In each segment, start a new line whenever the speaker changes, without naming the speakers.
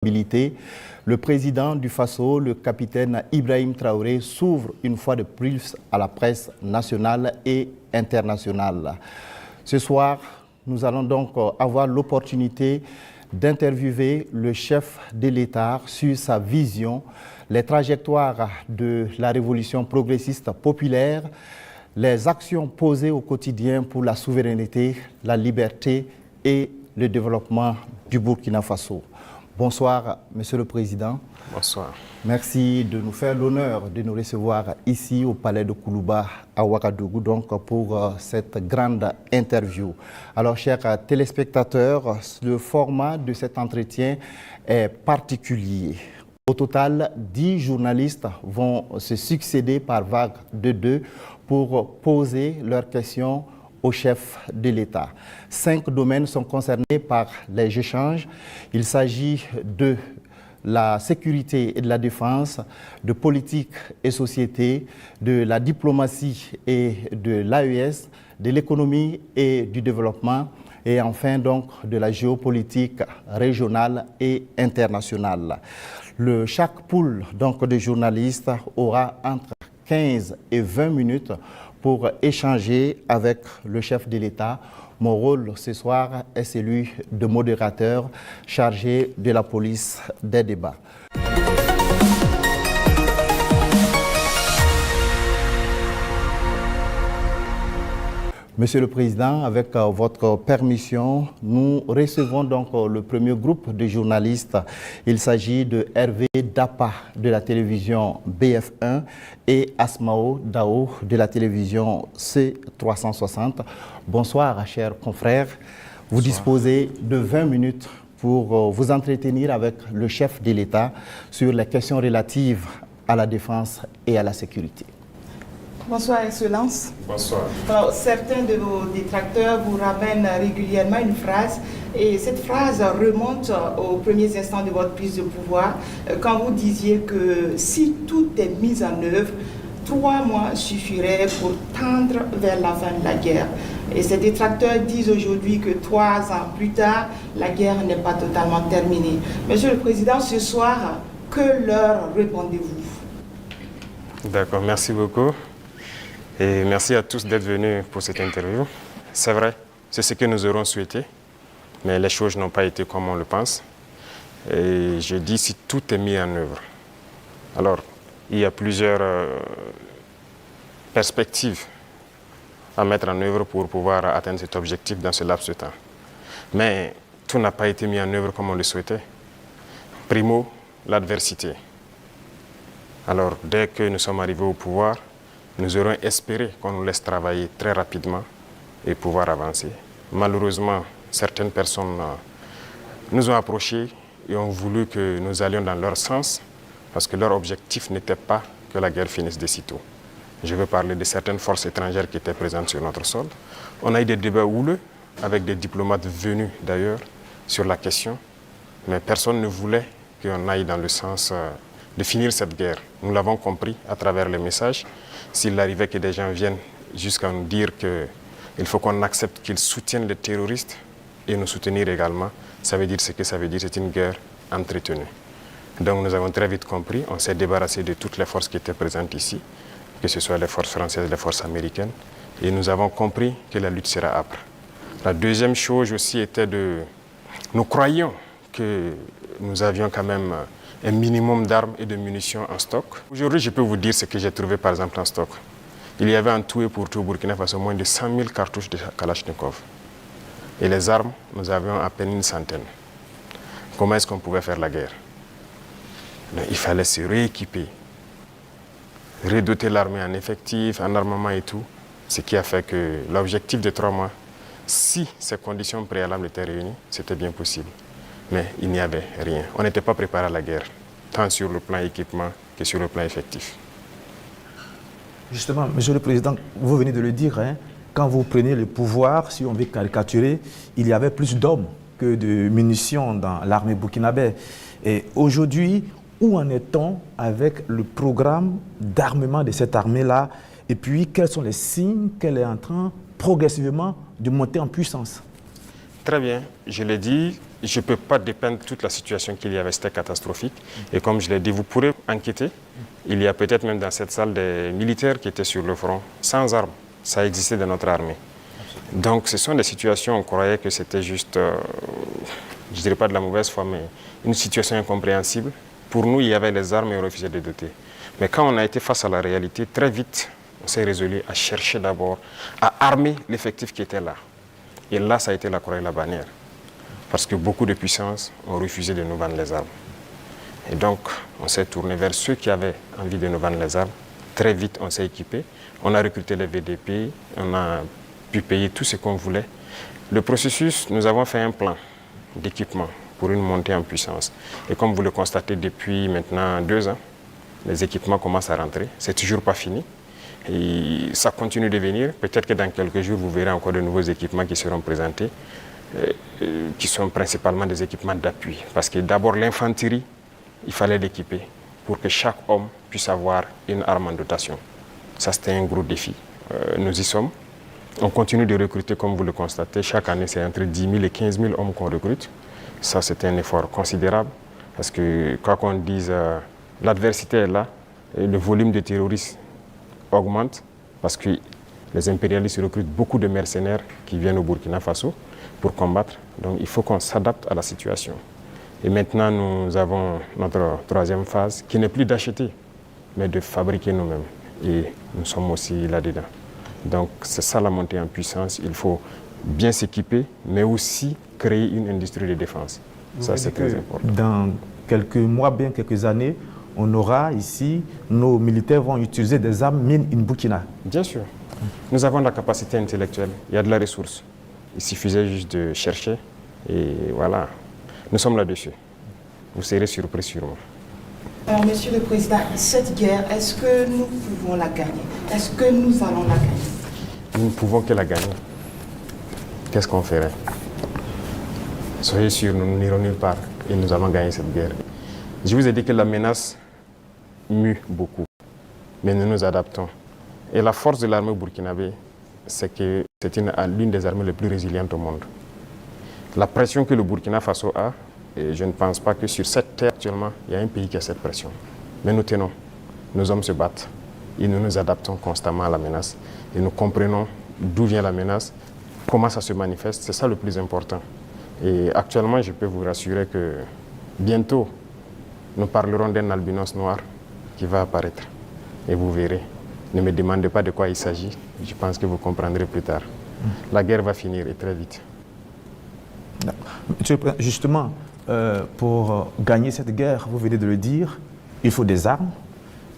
Le président du Faso, le capitaine Ibrahim Traoré, s'ouvre une fois de plus à la presse nationale et internationale. Ce soir, nous allons donc avoir l'opportunité d'interviewer le chef de l'État sur sa vision, les trajectoires de la révolution progressiste populaire, les actions posées au quotidien pour la souveraineté, la liberté et le développement du Burkina Faso. Bonsoir, Monsieur le Président.
Bonsoir.
Merci de nous faire l'honneur de nous recevoir ici au Palais de Koulouba à Ouagadougou donc pour cette grande interview. Alors, chers téléspectateurs, le format de cet entretien est particulier. Au total, 10 journalistes vont se succéder par vague de 2 pour poser leurs questions au chef de l'État. 5 domaines sont concernés par les échanges. Il s'agit de la sécurité et de la défense, de politique et société, de la diplomatie et de l'AES, de l'économie et du développement, et enfin donc de la géopolitique régionale et internationale. Chaque pool donc de journalistes aura entre 15 et 20 minutes pour échanger avec le chef de l'État. Mon rôle ce soir est celui de modérateur chargé de la police des débats. Monsieur le Président, avec votre permission, nous recevons donc le premier groupe de journalistes. Il s'agit de Hervé Dapa de la télévision BF1 et Asmao Dao de la télévision C360. Bonsoir, chers confrères. Vous disposez de 20 minutes pour vous entretenir avec le chef de l'État sur les questions relatives à la défense et à la sécurité.
Bonsoir, Excellence.
Bonsoir.
Alors, certains de vos détracteurs vous ramènent régulièrement une phrase, et cette phrase remonte aux premiers instants de votre prise de pouvoir, quand vous disiez que si tout est mis en œuvre, 3 mois suffiraient pour tendre vers la fin de la guerre. Et ces détracteurs disent aujourd'hui que 3 ans plus tard, la guerre n'est pas totalement terminée. Monsieur le Président, ce soir, que leur répondez-vous?
D'accord, merci beaucoup. Et merci à tous d'être venus pour cette interview. C'est vrai, c'est ce que nous aurons souhaité, mais les choses n'ont pas été comme on le pense. Et je dis si tout est mis en œuvre. Alors, il y a plusieurs perspectives à mettre en œuvre pour pouvoir atteindre cet objectif dans ce laps de temps. Mais tout n'a pas été mis en œuvre comme on le souhaitait. Primo, l'adversité. Alors, dès que nous sommes arrivés au pouvoir, nous aurions espéré qu'on nous laisse travailler très rapidement et pouvoir avancer. Malheureusement, certaines personnes nous ont approchés et ont voulu que nous allions dans leur sens parce que leur objectif n'était pas que la guerre finisse de sitôt. Je veux parler de certaines forces étrangères qui étaient présentes sur notre sol. On a eu des débats houleux avec des diplomates venus d'ailleurs sur la question, mais personne ne voulait qu'on aille dans le sens de finir cette guerre. Nous l'avons compris à travers les messages. S'il arrivait que des gens viennent jusqu'à nous dire qu'il faut qu'on accepte qu'ils soutiennent les terroristes et nous soutenir également, ça veut dire ce que ça veut dire, c'est une guerre entretenue. Donc nous avons très vite compris, on s'est débarrassé de toutes les forces qui étaient présentes ici, que ce soit les forces françaises, les forces américaines, et nous avons compris que la lutte sera âpre. La deuxième chose aussi était nous croyions que nous avions quand même un minimum d'armes et de munitions en stock. Aujourd'hui, je peux vous dire ce que j'ai trouvé par exemple en stock. Il y avait en tout et pour tout au Burkina Faso moins de 100 000 cartouches de Kalachnikov. Et les armes, nous avions à peine une centaine. Comment est-ce qu'on pouvait faire la guerre? Donc, il fallait se rééquiper, redoter l'armée en effectifs, en armement et tout. Ce qui a fait que l'objectif de 3 mois, si ces conditions préalables étaient réunies, c'était bien possible. Mais il n'y avait rien. On n'était pas préparé à la guerre, tant sur le plan équipement que sur le plan effectif.
Justement, Monsieur le Président, vous venez de le dire, hein, quand vous prenez le pouvoir, si on veut caricaturer, il y avait plus d'hommes que de munitions dans l'armée burkinabé. Et aujourd'hui, où en est-on avec le programme d'armement de cette armée-là? Et puis, quels sont les signes qu'elle est en train progressivement de monter en puissance?
Très bien, je l'ai dit, je ne peux pas dépeindre toute la situation qu'il y avait, c'était catastrophique. Et comme je l'ai dit, vous pourrez enquêter. Il y a peut-être même dans cette salle des militaires qui étaient sur le front, sans armes. Ça existait dans notre armée. Donc ce sont des situations, on croyait que c'était juste, je ne dirais pas de la mauvaise foi, mais une situation incompréhensible. Pour nous, il y avait les armes et on refusait de doter. Mais quand on a été face à la réalité, très vite, on s'est résolu à chercher d'abord à armer l'effectif qui était là. Et là, ça a été la croix et la bannière. Parce que beaucoup de puissances ont refusé de nous vendre les armes. Et donc, on s'est tourné vers ceux qui avaient envie de nous vendre les armes. Très vite, on s'est équipé. On a recruté les VDP, on a pu payer tout ce qu'on voulait. Le processus, nous avons fait un plan d'équipement pour une montée en puissance. Et comme vous le constatez depuis maintenant 2 ans, les équipements commencent à rentrer. C'est toujours pas fini. Et ça continue de venir. Peut-être que dans quelques jours, vous verrez encore de nouveaux équipements qui seront présentés, qui sont principalement des équipements d'appui. Parce que d'abord, l'infanterie, il fallait l'équiper pour que chaque homme puisse avoir une arme en dotation. Ça, c'était un gros défi. Nous y sommes. On continue de recruter, comme vous le constatez. Chaque année, c'est entre 10 000 et 15 000 hommes qu'on recrute. Ça, c'est un effort considérable. Parce que, quoi qu'on dise, l'adversité est là. Et le volume de terroristes augmente. Parce que les impérialistes recrutent beaucoup de mercenaires qui viennent au Burkina Faso pour combattre. Donc, il faut qu'on s'adapte à la situation. Et maintenant, nous avons notre 3e phase, qui n'est plus d'acheter, mais de fabriquer nous-mêmes. Et nous sommes aussi là-dedans. Donc, c'est ça la montée en puissance. Il faut bien s'équiper, mais aussi créer une industrie de défense. Ça, c'est très important.
Dans quelques mois, bien quelques années, on aura ici, nos militaires vont utiliser des armes made in Burkina.
Bien sûr. Nous avons la capacité intellectuelle. Il y a de la ressource. Il suffisait juste de chercher. Et voilà. Nous sommes là-dessus. Vous serez surpris sûrement.
Alors, Monsieur le Président, cette guerre, est-ce que nous pouvons la gagner? Est-ce que nous allons la gagner?
Nous ne pouvons que la gagner. Qu'est-ce qu'on ferait? Soyez sûrs, nous n'irons nulle part et nous allons gagner cette guerre. Je vous ai dit que la menace mue beaucoup, mais nous nous adaptons. Et la force de l'armée burkinabé, c'est que c'est l'une des armées les plus résilientes au monde. La pression que le Burkina Faso a, et je ne pense pas que sur cette terre actuellement, il y a un pays qui a cette pression. Mais nous tenons, nos hommes se battent et nous nous adaptons constamment à la menace. Et nous comprenons d'où vient la menace, comment ça se manifeste, c'est ça le plus important. Et actuellement, je peux vous rassurer que bientôt, nous parlerons d'un albinos noir qui va apparaître. Et vous verrez. Ne me demandez pas de quoi il s'agit, je pense que vous comprendrez plus tard. La guerre va finir et très vite.
Justement, pour gagner cette guerre, vous venez de le dire, il faut des armes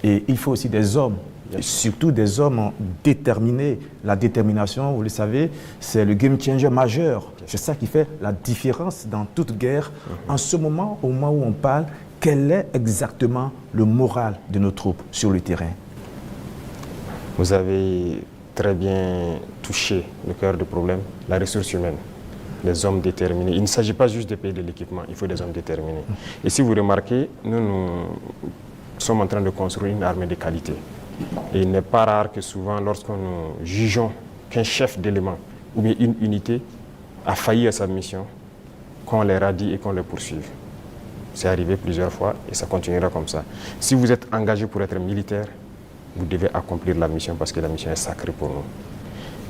et il faut aussi des hommes, et surtout des hommes déterminés. La détermination, vous le savez, c'est le game changer majeur. C'est ça qui fait la différence dans toute guerre. En ce moment, au moment où on parle, quel est exactement le moral de nos troupes sur le terrain?
Vous avez très bien touché le cœur du problème, la ressource humaine. Les hommes déterminés. Il ne s'agit pas juste de payer de l'équipement, il faut des hommes déterminés. Et si vous remarquez, nous sommes en train de construire une armée de qualité. Et il n'est pas rare que souvent, lorsque nous jugeons qu'un chef d'élément ou bien une unité a failli à sa mission, qu'on les radie et qu'on les poursuive. C'est arrivé plusieurs fois et ça continuera comme ça. Si vous êtes engagé pour être militaire, vous devez accomplir la mission parce que la mission est sacrée pour nous.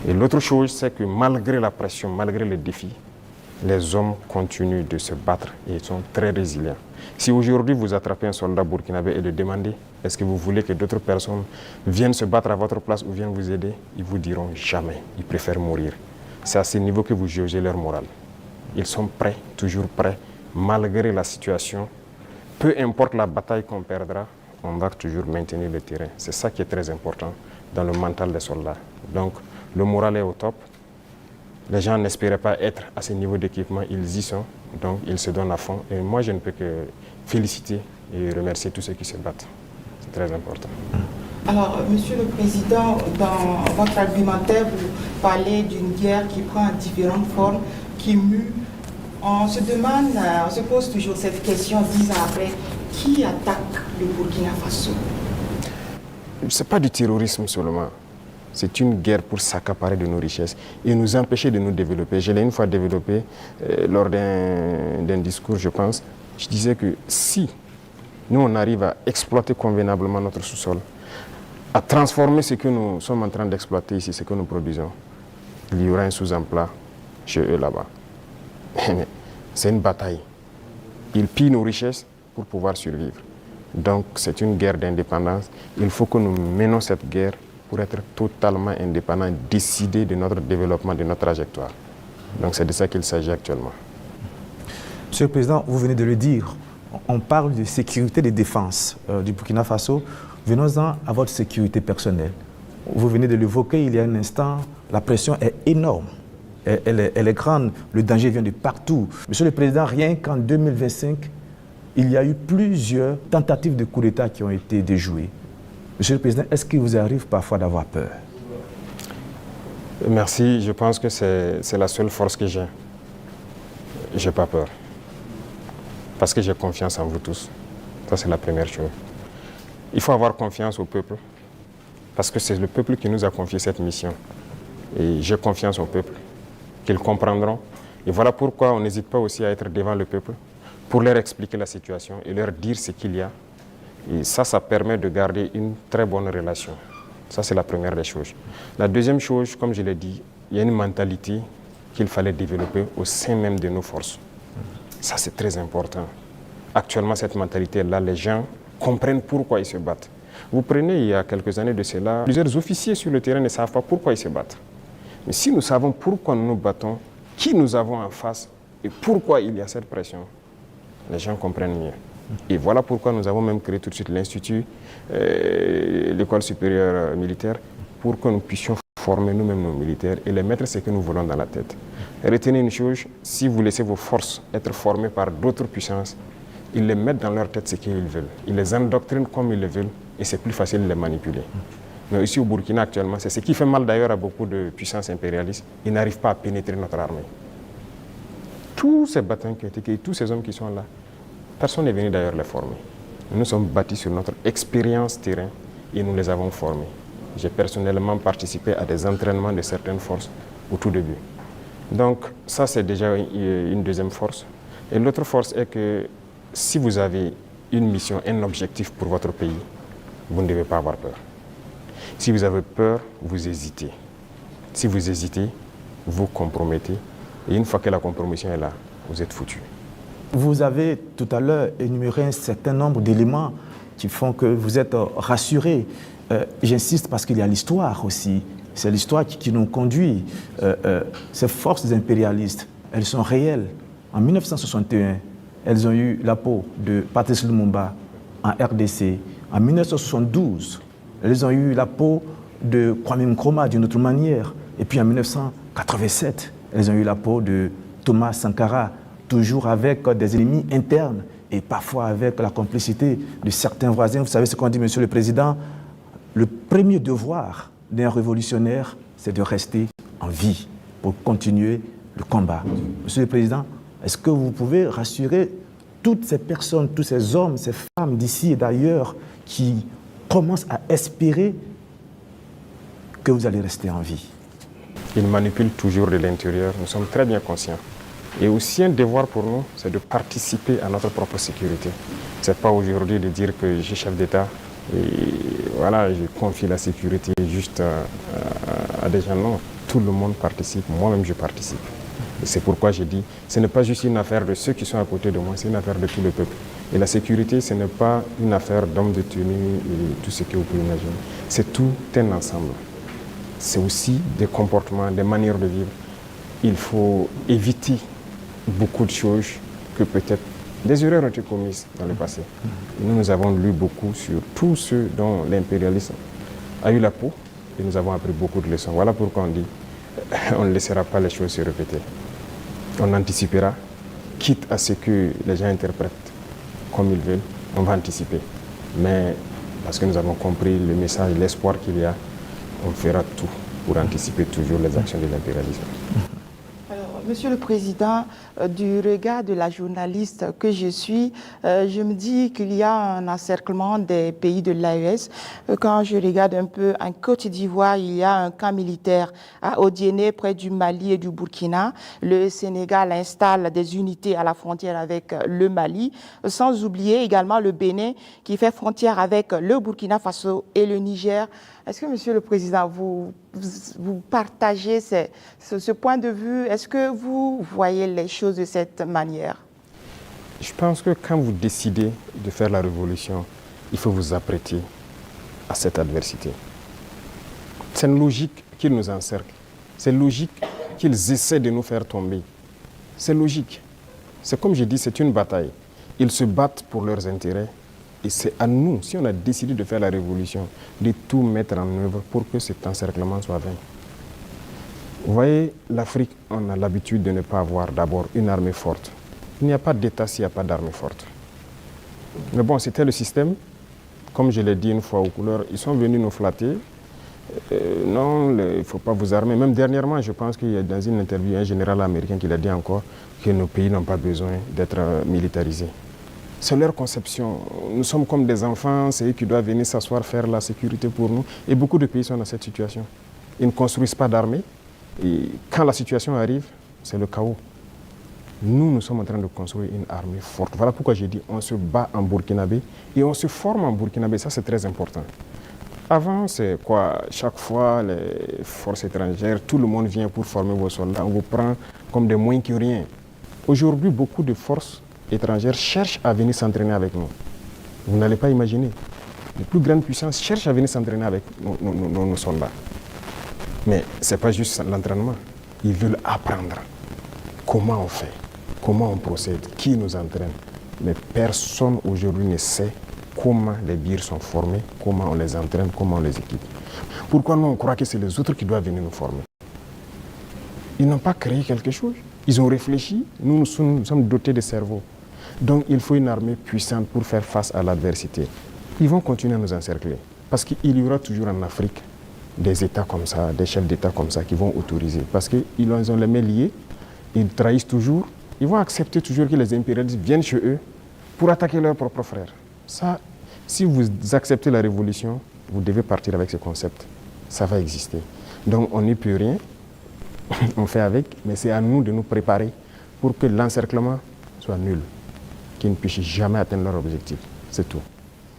Et l'autre chose, c'est que malgré la pression, malgré les défis, les hommes continuent de se battre et ils sont très résilients. Si aujourd'hui vous attrapez un soldat burkinabé et le demandez, est-ce que vous voulez que d'autres personnes viennent se battre à votre place ou viennent vous aider, ils vous diront jamais, ils préfèrent mourir. C'est à ce niveau que vous jaugez leur morale. Ils sont prêts, toujours prêts, malgré la situation. Peu importe la bataille qu'on perdra, on va toujours maintenir le terrain. C'est ça qui est très important dans le mental des soldats. Donc, le moral est au top. Les gens n'espéraient pas être à ce niveau d'équipement, ils y sont, donc ils se donnent à fond. Et moi, je ne peux que féliciter et remercier tous ceux qui se battent. C'est très important.
Alors, Monsieur le Président, dans votre argumentaire, vous parlez d'une guerre qui prend différentes formes, qui mue. On se demande, on se pose toujours cette question 10 ans après, qui attaque le Burkina Faso?
Ce n'est pas du terrorisme seulement. C'est une guerre pour s'accaparer de nos richesses et nous empêcher de nous développer. Je l'ai une fois développé lors d'un discours, je pense. Je disais que si nous, on arrive à exploiter convenablement notre sous-sol, à transformer ce que nous sommes en train d'exploiter ici, ce que nous produisons, il y aura un sous-emploi chez eux là-bas. C'est une bataille. Ils pillent nos richesses pour pouvoir survivre. Donc c'est une guerre d'indépendance. Il faut que nous menons cette guerre pour être totalement indépendants, décider de notre développement, de notre trajectoire. Donc c'est de ça qu'il s'agit actuellement.
Monsieur le Président, vous venez de le dire, on parle de sécurité et de défense du Burkina Faso. Venons-en à votre sécurité personnelle. Vous venez de l'évoquer il y a un instant, la pression est énorme. Elle est grande, le danger vient de partout. Monsieur le Président, rien qu'en 2025, il y a eu plusieurs tentatives de coup d'État qui ont été déjouées. Monsieur le Président, est-ce qu'il vous arrive parfois d'avoir peur?
Merci, je pense que c'est la seule force que j'ai. Je n'ai pas peur. Parce que j'ai confiance en vous tous. Ça, c'est la première chose. Il faut avoir confiance au peuple. Parce que c'est le peuple qui nous a confié cette mission. Et j'ai confiance au peuple, qu'ils comprendront. Et voilà pourquoi on n'hésite pas aussi à être devant le peuple, pour leur expliquer la situation et leur dire ce qu'il y a. Et ça permet de garder une très bonne relation. Ça, c'est la première des choses. La deuxième chose, comme je l'ai dit, il y a une mentalité qu'il fallait développer au sein même de nos forces. Ça, c'est très important. Actuellement, cette mentalité-là, les gens comprennent pourquoi ils se battent. Vous prenez, il y a quelques années de cela, plusieurs officiers sur le terrain ne savent pas pourquoi ils se battent. Mais si nous savons pourquoi nous nous battons, qui nous avons en face et pourquoi il y a cette pression, les gens comprennent mieux. Et voilà pourquoi nous avons même créé tout de suite l'Institut, l'école supérieure militaire, pour que nous puissions former nous-mêmes nos militaires et les mettre ce que nous voulons dans la tête. Retenez une chose, si vous laissez vos forces être formées par d'autres puissances, ils les mettent dans leur tête ce qu'ils veulent. Ils les endoctrinent comme ils le veulent et c'est plus facile de les manipuler. Mais ici au Burkina actuellement, c'est ce qui fait mal d'ailleurs à beaucoup de puissances impérialistes. Ils n'arrivent pas à pénétrer notre armée. Tous ces bataillons qui ont été créés, tous ces hommes qui sont là, personne n'est venu d'ailleurs les former. Nous sommes bâtis sur notre expérience terrain et nous les avons formés. J'ai personnellement participé à des entraînements de certaines forces au tout début. Donc ça c'est déjà une deuxième force. Et l'autre force est que si vous avez une mission, un objectif pour votre pays, vous ne devez pas avoir peur. Si vous avez peur, vous hésitez. Si vous hésitez, vous compromettez. Et une fois que la compromission est là, vous êtes foutu.
Vous avez tout à l'heure énuméré un certain nombre d'éléments qui font que vous êtes rassuré. J'insiste parce qu'il y a l'histoire aussi. C'est l'histoire qui nous conduit. Ces forces impérialistes, elles sont réelles. En 1961, elles ont eu la peau de Patrice Lumumba en RDC. En 1972, elles ont eu la peau de Kwame Nkrumah d'une autre manière. Et puis en 1987, elles ont eu la peau de Thomas Sankara, toujours avec des ennemis internes et parfois avec la complicité de certains voisins. Vous savez ce qu'on dit, Monsieur le Président, le premier devoir d'un révolutionnaire, c'est de rester en vie pour continuer le combat. Monsieur le Président, est-ce que vous pouvez rassurer toutes ces personnes, tous ces hommes, ces femmes d'ici et d'ailleurs qui commencent à espérer que vous allez rester en vie?
Ils manipulent toujours de l'intérieur, nous sommes très bien conscients. Et aussi un devoir pour nous, c'est de participer à notre propre sécurité. Ce n'est pas aujourd'hui de dire que je suis chef d'État et voilà, je confie la sécurité juste à des gens. Non, tout le monde participe, moi-même je participe. Et c'est pourquoi je dis, ce n'est pas juste une affaire de ceux qui sont à côté de moi, c'est une affaire de tout le peuple. Et la sécurité, ce n'est pas une affaire d'hommes de tenue et tout ce que vous pouvez imaginer. C'est tout un ensemble. C'est aussi des comportements, des manières de vivre. Il faut éviter beaucoup de choses que peut-être des erreurs ont été commises dans le passé. Et nous avons lu beaucoup sur tous ceux dont l'impérialisme a eu la peau et nous avons appris beaucoup de leçons. Voilà pourquoi on dit on ne laissera pas les choses se répéter. On anticipera, quitte à ce que les gens interprètent comme ils veulent, on va anticiper. Mais parce que nous avons compris le message, l'espoir qu'il y a, on fera tout pour anticiper toujours les actions de l'impérialisme.
Alors, Monsieur le Président, du regard de la journaliste que je suis, je me dis qu'il y a un encerclement des pays de l'AES. Quand je regarde un peu en Côte d'Ivoire, il y a un camp militaire à Odiéné, près du Mali et du Burkina. Le Sénégal installe des unités à la frontière avec le Mali, sans oublier également le Bénin qui fait frontière avec le Burkina Faso et le Niger. Est-ce que, Monsieur le Président, vous partagez ce point de vue? Est-ce que vous voyez les choses de cette manière?
Je pense que quand vous décidez de faire la révolution, il faut vous apprêter à cette adversité. C'est une logique qu'ils nous encerclent. C'est logique qu'ils essaient de nous faire tomber. C'est logique. C'est comme je dis, c'est une bataille. Ils se battent pour leurs intérêts. Et c'est à nous, si on a décidé de faire la révolution, de tout mettre en œuvre pour que cet encerclement soit vaincu. Vous voyez, l'Afrique, on a l'habitude de ne pas avoir d'abord une armée forte. Il n'y a pas d'État s'il n'y a pas d'armée forte. Mais bon, c'était le système. Comme je l'ai dit une fois aux couleurs, ils sont venus nous flatter. Non, il ne faut pas vous armer. Même dernièrement, je pense qu'il y a dans une interview un général américain qui l'a dit encore que nos pays n'ont pas besoin d'être militarisés. C'est leur conception. Nous sommes comme des enfants, c'est eux qui doivent venir s'asseoir, faire la sécurité pour nous. Et beaucoup de pays sont dans cette situation. Ils ne construisent pas d'armée. Et quand la situation arrive, c'est le chaos. Nous sommes en train de construire une armée forte. Voilà pourquoi j'ai dit on se bat en burkinabé et on se forme en burkinabé. Ça, c'est très important. Avant, c'est quoi? Chaque fois, les forces étrangères, tout le monde vient pour former vos soldats. On vous prend comme des moins que rien. Aujourd'hui, beaucoup de forces étrangères cherchent à venir s'entraîner avec nous. Vous n'allez pas imaginer. Les plus grandes puissances cherchent à venir s'entraîner avec nos soldats. Mais ce n'est pas juste l'entraînement. Ils veulent apprendre comment on fait, comment on procède, qui nous entraîne. Mais personne aujourd'hui ne sait comment les birs sont formés, comment on les entraîne, comment on les équipe. Pourquoi nous on croit que c'est les autres qui doivent venir nous former? Ils n'ont pas créé quelque chose. Ils ont réfléchi. Nous sommes dotés de cerveau. Donc il faut une armée puissante pour faire face à l'adversité. Ils vont continuer à nous encercler. Parce qu'il y aura toujours en Afrique des États comme ça, des chefs d'État comme ça qui vont autoriser. Parce qu'ils ont les mains liées, ils trahissent toujours. Ils vont accepter toujours que les impérialistes viennent chez eux pour attaquer leurs propres frères. Ça, si vous acceptez la révolution, vous devez partir avec ce concept. Ça va exister. Donc on n'y peut rien. On fait avec, mais c'est à nous de nous préparer pour que l'encerclement soit nul, qu'ils ne puissent jamais atteindre leur objectif. C'est tout.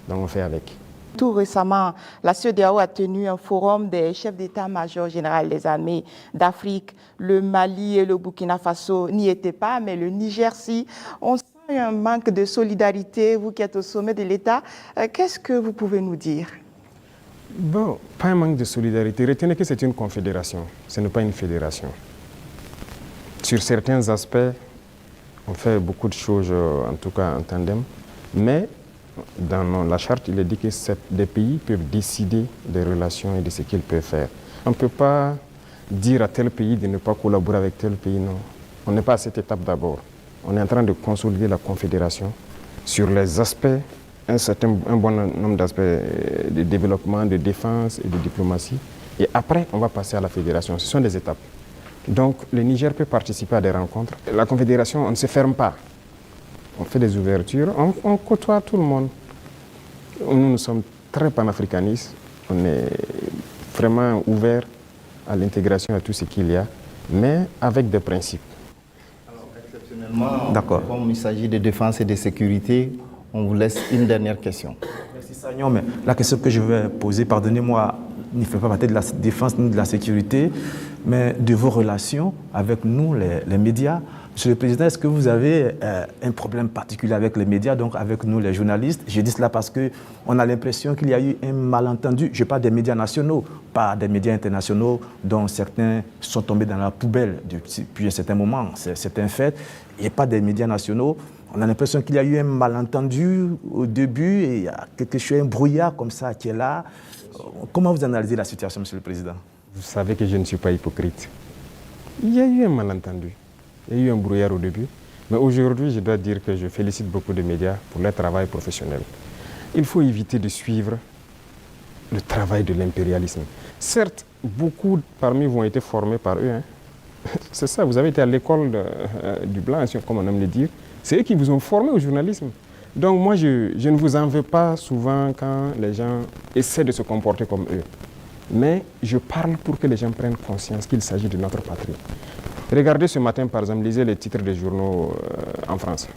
Donc on fait avec.
Tout récemment, la CEDEAO a tenu un forum des chefs d'état-major général des armées d'Afrique. Le Mali et le Burkina Faso n'y étaient pas, mais le Niger, si. On sent un manque de solidarité, vous qui êtes au sommet de l'État. Qu'est-ce que vous pouvez nous dire?
Bon, pas un manque de solidarité. Retenez que c'est une confédération, ce n'est pas une fédération. Sur certains aspects, on fait beaucoup de choses, en tout cas en tandem, mais dans la charte, il est dit que des pays peuvent décider des relations et de ce qu'ils peuvent faire. On ne peut pas dire à tel pays de ne pas collaborer avec tel pays, non. On n'est pas à cette étape d'abord. On est en train de consolider la confédération sur les aspects, un bon nombre d'aspects de développement, de défense et de diplomatie. Et après, on va passer à la fédération. Ce sont des étapes. Donc, le Niger peut participer à des rencontres. La confédération, on ne se ferme pas. On fait des ouvertures, on côtoie tout le monde. Nous sommes très panafricanistes. On est vraiment ouverts à l'intégration, à tout ce qu'il y a, mais avec des principes.
Alors, exceptionnellement, comme il s'agit de défense et de sécurité, on vous laisse une dernière question.
Merci Sagnon, mais la question que je vais poser, pardonnez-moi, ne fait pas partie de la défense ni de la sécurité, mais de vos relations avec nous, les médias. Monsieur le Président, est-ce que vous avez un problème particulier avec les médias, donc avec nous les journalistes? Je dis cela parce qu'on a l'impression qu'il y a eu un malentendu. Je parle des médias nationaux, pas des médias internationaux dont certains sont tombés dans la poubelle depuis un certain moment. C'est un fait. Et pas des médias nationaux. On a l'impression qu'il y a eu un malentendu au début et il y a quelque chose, un brouillard comme ça qui est là. Comment vous analysez la situation, Monsieur le Président?
Vous savez que je ne suis pas hypocrite. Il y a eu un malentendu. Il y a eu un brouillard au début. Mais aujourd'hui, je dois dire que je félicite beaucoup de médias pour leur travail professionnel. Il faut éviter de suivre le travail de l'impérialisme. Certes, beaucoup parmi vous ont été formés par eux. c'est ça. Vous avez été à l'école du blanc, comme on aime le dire. C'est eux qui vous ont formé au journalisme. Donc moi, je ne vous en veux pas souvent quand les gens essaient de se comporter comme eux. Mais je parle pour que les gens prennent conscience qu'il s'agit de notre patrie. Regardez ce matin, par exemple, lisez les titres des journaux en France.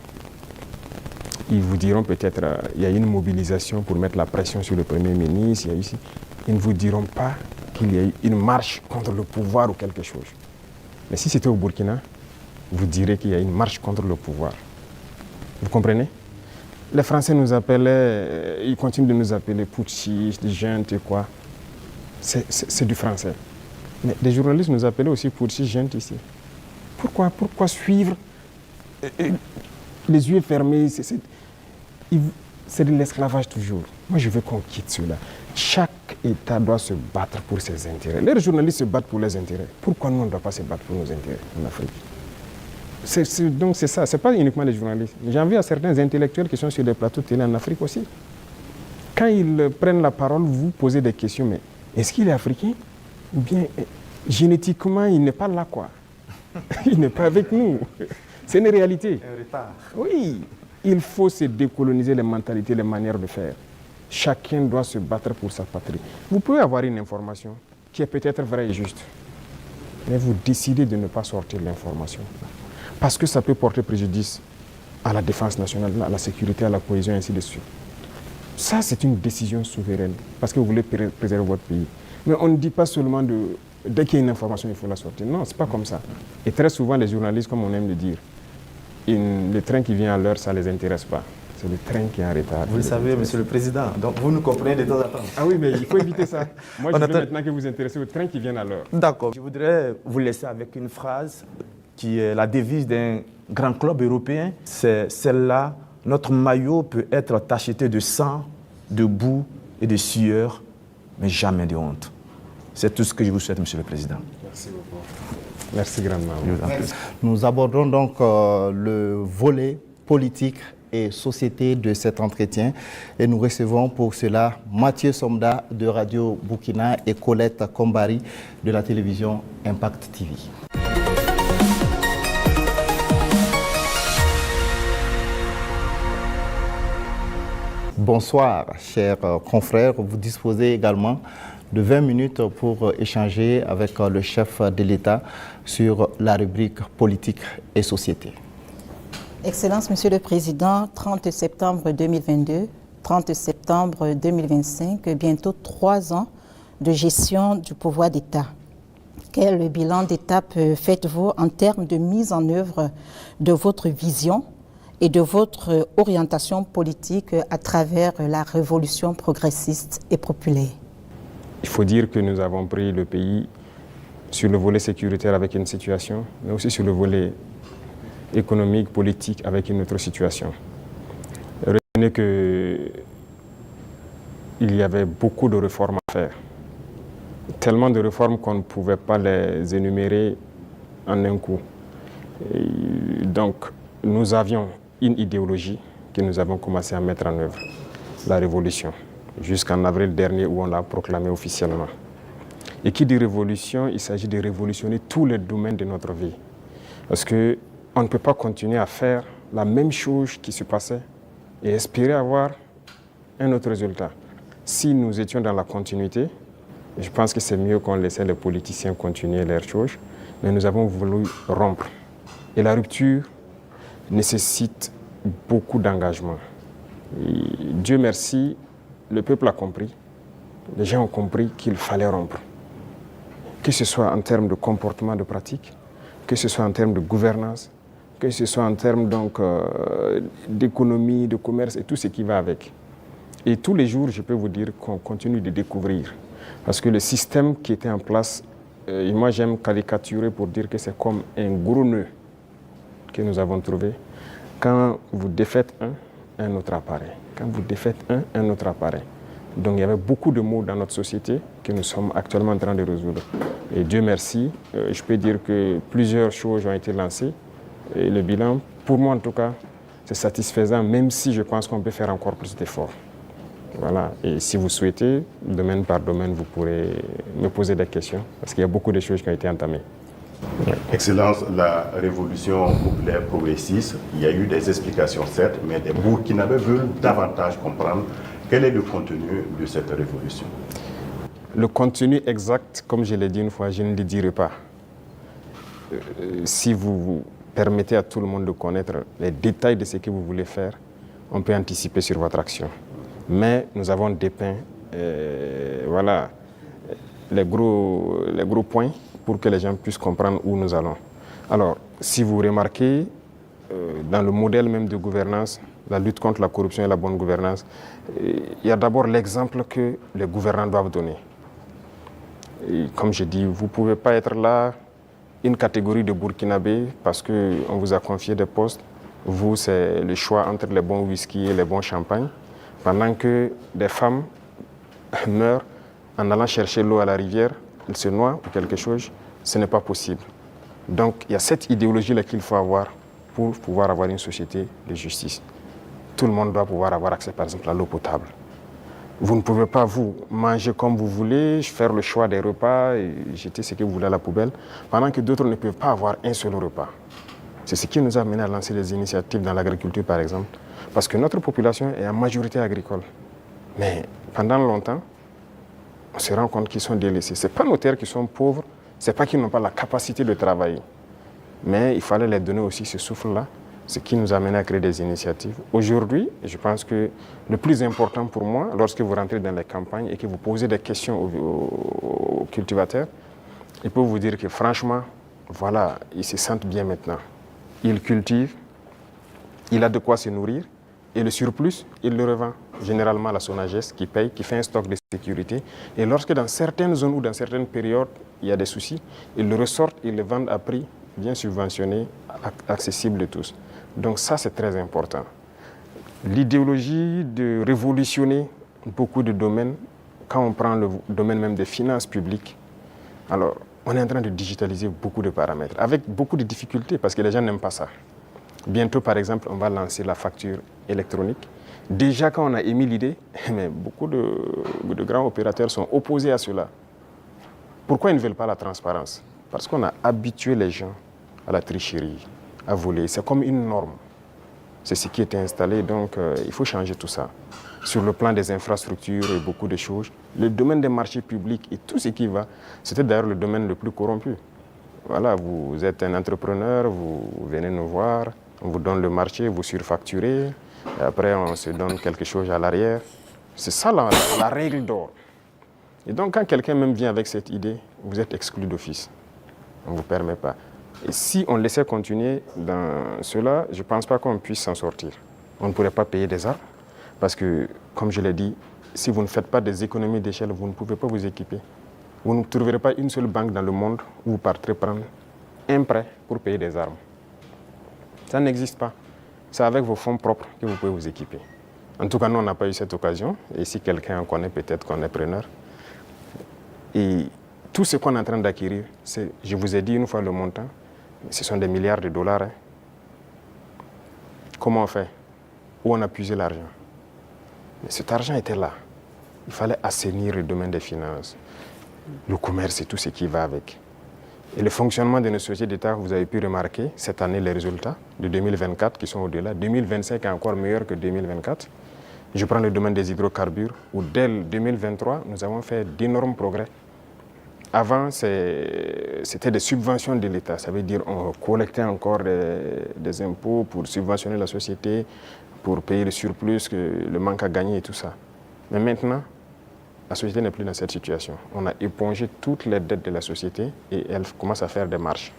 Ils vous diront peut-être il y a une mobilisation pour mettre la pression sur le Premier ministre. Ils ne vous diront pas qu'il y a eu une marche contre le pouvoir ou quelque chose. Mais si c'était au Burkina, vous direz qu'il y a une marche contre le pouvoir. Vous comprenez? Les Français nous appelaient, ils continuent de nous appeler putschistes, juntes et quoi. C'est du français. Mais les journalistes nous appelaient aussi putschistes, juntes ici. Pourquoi suivre les yeux fermés? C'est de l'esclavage toujours. Moi, je veux qu'on quitte cela. Chaque État doit se battre pour ses intérêts. Les journalistes se battent pour leurs intérêts. Pourquoi nous, on ne doit pas se battre pour nos intérêts en Afrique? Donc c'est ça, ce n'est pas uniquement les journalistes. J'en veux à certains intellectuels qui sont sur des plateaux de télé en Afrique aussi. Quand ils prennent la parole, vous posez des questions, mais est-ce qu'il est africain? Ou bien génétiquement, il n'est pas là, quoi. Il n'est pas avec nous. C'est une réalité.
Un retard.
Oui, il faut se décoloniser les mentalités, les manières de faire. Chacun doit se battre pour sa patrie. Vous pouvez avoir une information qui est peut-être vraie et juste, mais vous décidez de ne pas sortir l'information. Parce que ça peut porter préjudice à la défense nationale, à la sécurité, à la cohésion, et ainsi de suite. Ça, c'est une décision souveraine, parce que vous voulez préserver votre pays. Mais on ne dit pas seulement dès qu'il y a une information, il faut la sortir. Non, ce n'est pas comme ça. Et très souvent, les journalistes, comme on aime le dire, le train qui vient à l'heure, ça ne les intéresse pas. C'est le train qui est en retard.
Vous le savez, Monsieur le Président, donc vous nous comprenez de temps en temps.
Ah oui, mais il faut éviter ça. Moi, je veux maintenant que vous vous intéressez au train qui vient à l'heure.
D'accord. Je voudrais vous laisser avec une phrase qui est la devise d'un grand club européen. C'est celle-là: notre maillot peut être tacheté de sang, de boue et de sueur, mais jamais de honte. C'est tout ce que je vous souhaite, Monsieur le Président.
Merci beaucoup. Merci grandement.
Nous abordons donc le volet politique et société de cet entretien et nous recevons pour cela Mathieu Somda de Radio Burkina et Colette Kombari de la télévision Impact TV. Bonsoir, chers confrères. Vous disposez également de 20 minutes pour échanger avec le chef de l'État sur la rubrique politique et société.
Excellence, Monsieur le Président, 30 septembre 2022, 30 septembre 2025, bientôt 3 ans de gestion du pouvoir d'État. Quel bilan d'étape faites-vous en termes de mise en œuvre de votre vision et de votre orientation politique à travers la révolution progressiste et populaire?
Il faut dire que nous avons pris le pays sur le volet sécuritaire avec une situation, mais aussi sur le volet économique, politique avec une autre situation. Retenez qu'il y avait beaucoup de réformes à faire. Tellement de réformes qu'on ne pouvait pas les énumérer en un coup. Et donc, nous avions une idéologie que nous avons commencé à mettre en œuvre, la révolution, jusqu'en avril dernier où on l'a proclamée officiellement. Et qui dit révolution, il s'agit de révolutionner tous les domaines de notre vie. Parce qu'on ne peut pas continuer à faire la même chose qui se passait et espérer avoir un autre résultat. Si nous étions dans la continuité, je pense que c'est mieux qu'on laissait les politiciens continuer leurs choses, mais nous avons voulu rompre. Et la rupture nécessite beaucoup d'engagement. Dieu merci, le peuple a compris, les gens ont compris qu'il fallait rompre. Que ce soit en termes de comportement, de pratique, que ce soit en termes de gouvernance, que ce soit en termes d'économie, de commerce et tout ce qui va avec. Et tous les jours, je peux vous dire qu'on continue de découvrir. Parce que le système qui était en place, moi j'aime caricaturer pour dire que c'est comme un gros nœud que nous avons trouvé. Quand vous défaites un autre apparaît. Quand vous défaites un autre apparaît. Donc il y avait beaucoup de maux dans notre société que nous sommes actuellement en train de résoudre. Et Dieu merci, je peux dire que plusieurs choses ont été lancées. Et le bilan, pour moi en tout cas, c'est satisfaisant, même si je pense qu'on peut faire encore plus d'efforts. Voilà. Et si vous souhaitez, domaine par domaine, vous pourrez me poser des questions, parce qu'il y a beaucoup de choses qui ont été entamées.
Excellence, la révolution populaire progressiste, il y a eu des explications certes, mais les Burkinabés veulent davantage comprendre quel est le contenu de cette révolution.
Le contenu exact, comme je l'ai dit une fois, je ne le dirai pas. Si vous permettez à tout le monde de connaître les détails de ce que vous voulez faire, on peut anticiper sur votre action. Mais nous avons dépeint voilà, les gros points pour que les gens puissent comprendre où nous allons. Alors, si vous remarquez, dans le modèle même de gouvernance, la lutte contre la corruption et la bonne gouvernance, il y a d'abord l'exemple que les gouvernants doivent donner. Et comme je dis, vous ne pouvez pas être là, une catégorie de Burkinabés, parce qu'on vous a confié des postes. Vous, c'est le choix entre les bons whisky et les bons champagnes, pendant que des femmes meurent en allant chercher l'eau à la rivière, elles se noient ou quelque chose, ce n'est pas possible. Donc il y a cette idéologie-là qu'il faut avoir pour pouvoir avoir une société de justice. Tout le monde doit pouvoir avoir accès, par exemple, à l'eau potable. Vous ne pouvez pas, vous, manger comme vous voulez, faire le choix des repas et jeter ce que vous voulez à la poubelle, pendant que d'autres ne peuvent pas avoir un seul repas. C'est ce qui nous a amené à lancer des initiatives dans l'agriculture, par exemple, parce que notre population est en majorité agricole. Mais pendant longtemps, on se rend compte qu'ils sont délaissés. Ce n'est pas nos terres qui sont pauvres, ce n'est pas qu'ils n'ont pas la capacité de travailler. Mais il fallait leur donner aussi ce souffle-là, ce qui nous a amené à créer des initiatives. Aujourd'hui, je pense que le plus important pour moi, lorsque vous rentrez dans les campagnes et que vous posez des questions aux cultivateurs, ils peuvent vous dire que franchement, voilà, ils se sentent bien maintenant. Ils cultivent, il a de quoi se nourrir, et le surplus, il le revend généralement à la Sonagest qui paye, qui fait un stock de sécurité. Et lorsque dans certaines zones ou dans certaines périodes, il y a des soucis, ils le ressortent, ils le vendent à prix bien subventionné, accessible de tous. Donc ça, c'est très important. L'idéologie de révolutionner beaucoup de domaines, quand on prend le domaine même des finances publiques, alors on est en train de digitaliser beaucoup de paramètres, avec beaucoup de difficultés, parce que les gens n'aiment pas ça. Bientôt, par exemple, on va lancer la facture électronique. Déjà, quand on a émis l'idée, mais beaucoup de grands opérateurs sont opposés à cela. Pourquoi ils ne veulent pas la transparence? Parce qu'on a habitué les gens à la tricherie, à voler. C'est comme une norme. C'est ce qui était installé, donc il faut changer tout ça. Sur le plan des infrastructures et beaucoup de choses, le domaine des marchés publics et tout ce qui va, c'était d'ailleurs le domaine le plus corrompu. Voilà, vous êtes un entrepreneur, vous venez nous voir, on vous donne le marché, vous surfacturez, et après on se donne quelque chose à l'arrière. C'est ça la règle d'or. Et donc quand quelqu'un même vient avec cette idée, vous êtes exclu d'office. On ne vous permet pas. Et si on laissait continuer dans cela, je ne pense pas qu'on puisse s'en sortir. On ne pourrait pas payer des armes, parce que, comme je l'ai dit, si vous ne faites pas des économies d'échelle, vous ne pouvez pas vous équiper. Vous ne trouverez pas une seule banque dans le monde où vous partirez prendre un prêt pour payer des armes. Ça n'existe pas. C'est avec vos fonds propres que vous pouvez vous équiper. En tout cas, nous, on n'a pas eu cette occasion. Et si quelqu'un en connaît, peut-être qu'on est preneur. Et tout ce qu'on est en train d'acquérir, je vous ai dit une fois le montant, ce sont des milliards de dollars. Hein. Comment on fait? Où on a puisé l'argent? Mais cet argent était là. Il fallait assainir le domaine des finances, le commerce et tout ce qui va avec. Et le fonctionnement de nos sociétés d'État, vous avez pu remarquer cette année les résultats de 2024 qui sont au-delà. 2025 est encore meilleur que 2024. Je prends le domaine des hydrocarbures où dès 2023, nous avons fait d'énormes progrès. Avant, c'était des subventions de l'État. Ça veut dire qu'on collectait encore des impôts pour subventionner la société, pour payer le surplus, le manque à gagner et tout ça. Mais maintenant, la société n'est plus dans cette situation. On a épongé toutes les dettes de la société et elle commence à faire des marches.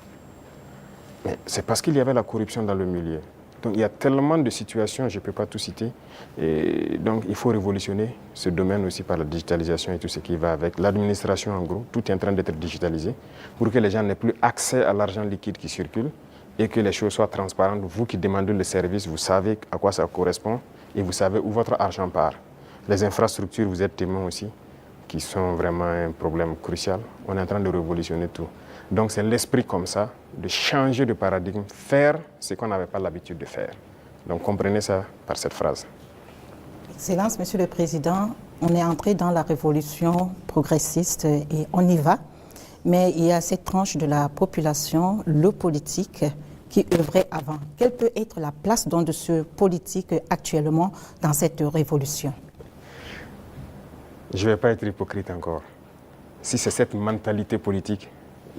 Mais c'est parce qu'il y avait la corruption dans le milieu. Donc il y a tellement de situations, je ne peux pas tout citer. Et donc il faut révolutionner ce domaine aussi par la digitalisation et tout ce qui va avec. L'administration en gros, tout est en train d'être digitalisé pour que les gens n'aient plus accès à l'argent liquide qui circule et que les choses soient transparentes. Vous qui demandez le service, vous savez à quoi ça correspond et vous savez où votre argent part. Les infrastructures, vous êtes témoins aussi, qui sont vraiment un problème crucial. On est en train de révolutionner tout. Donc c'est l'esprit comme ça, de changer de paradigme, faire ce qu'on n'avait pas l'habitude de faire. Donc comprenez ça par cette phrase.
Excellence, Monsieur le Président, on est entré dans la révolution progressiste et on y va. mais il y a cette tranche de la population, le politique, qui œuvrait avant. Quelle peut être la place donc de ce politique actuellement dans cette révolution?
Je ne vais pas être hypocrite encore. Si c'est cette mentalité politique,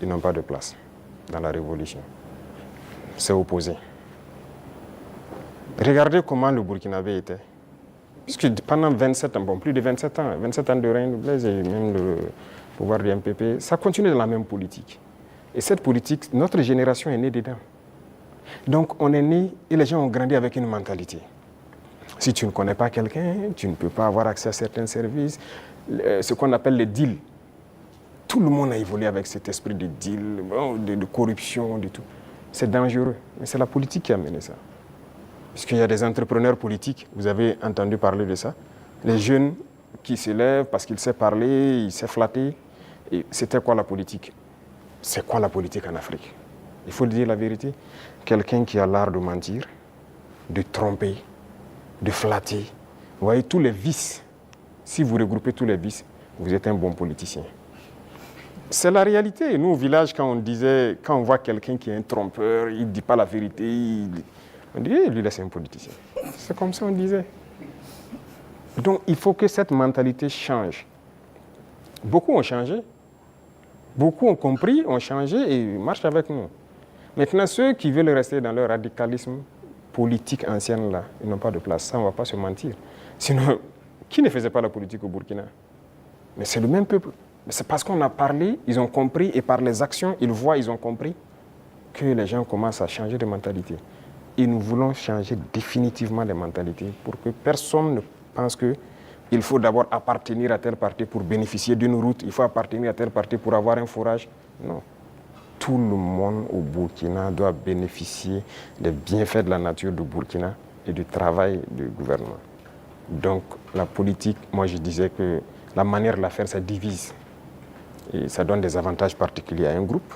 ils n'ont pas de place dans la révolution. C'est opposé. Regardez comment le Burkinabé était. Puisque pendant 27 ans, bon, plus de 27 ans de règne de Blaise et même le pouvoir du MPP, ça continue dans la même politique. Et cette politique, notre génération est née dedans. Donc on est né et les gens ont grandi avec une mentalité. Si tu ne connais pas quelqu'un, tu ne peux pas avoir accès à certains services. Ce qu'on appelle les deals. Tout le monde a évolué avec cet esprit de deal, de corruption, de tout. C'est dangereux, mais c'est la politique qui a mené ça. Parce qu'il y a des entrepreneurs politiques, vous avez entendu parler de ça. Les jeunes qui se lèvent parce qu'ils savent parler, ils savent flatter. Et c'était quoi la politique? C'est quoi la politique en Afrique? Il faut dire la vérité. Quelqu'un qui a l'art de mentir, de tromper, de flatter. Vous voyez tous les vices. Si vous regroupez tous les vices, vous êtes un bon politicien. C'est la réalité. Nous, au village, quand on voit quelqu'un qui est un trompeur, il ne dit pas la vérité, on dit, lui, là, c'est un politicien. C'est comme ça on disait. Donc, il faut que cette mentalité change. Beaucoup ont changé. Beaucoup ont compris, ont changé et marchent avec nous. Maintenant, ceux qui veulent rester dans leur radicalisme politique ancienne, là, ils n'ont pas de place. Ça, on ne va pas se mentir. Sinon, qui ne faisait pas la politique au Burkina? Mais c'est le même peuple. Mais c'est parce qu'on a parlé, ils ont compris, et par les actions, ils voient, ils ont compris, que les gens commencent à changer de mentalité. Et nous voulons changer définitivement les mentalités pour que personne ne pense qu'il faut d'abord appartenir à tel parti pour bénéficier d'une route, il faut appartenir à tel parti pour avoir un forage. Non. Tout le monde au Burkina doit bénéficier des bienfaits de la nature du Burkina et du travail du gouvernement. Donc la politique, moi je disais que la manière de la faire, ça divise. Et ça donne des avantages particuliers à un groupe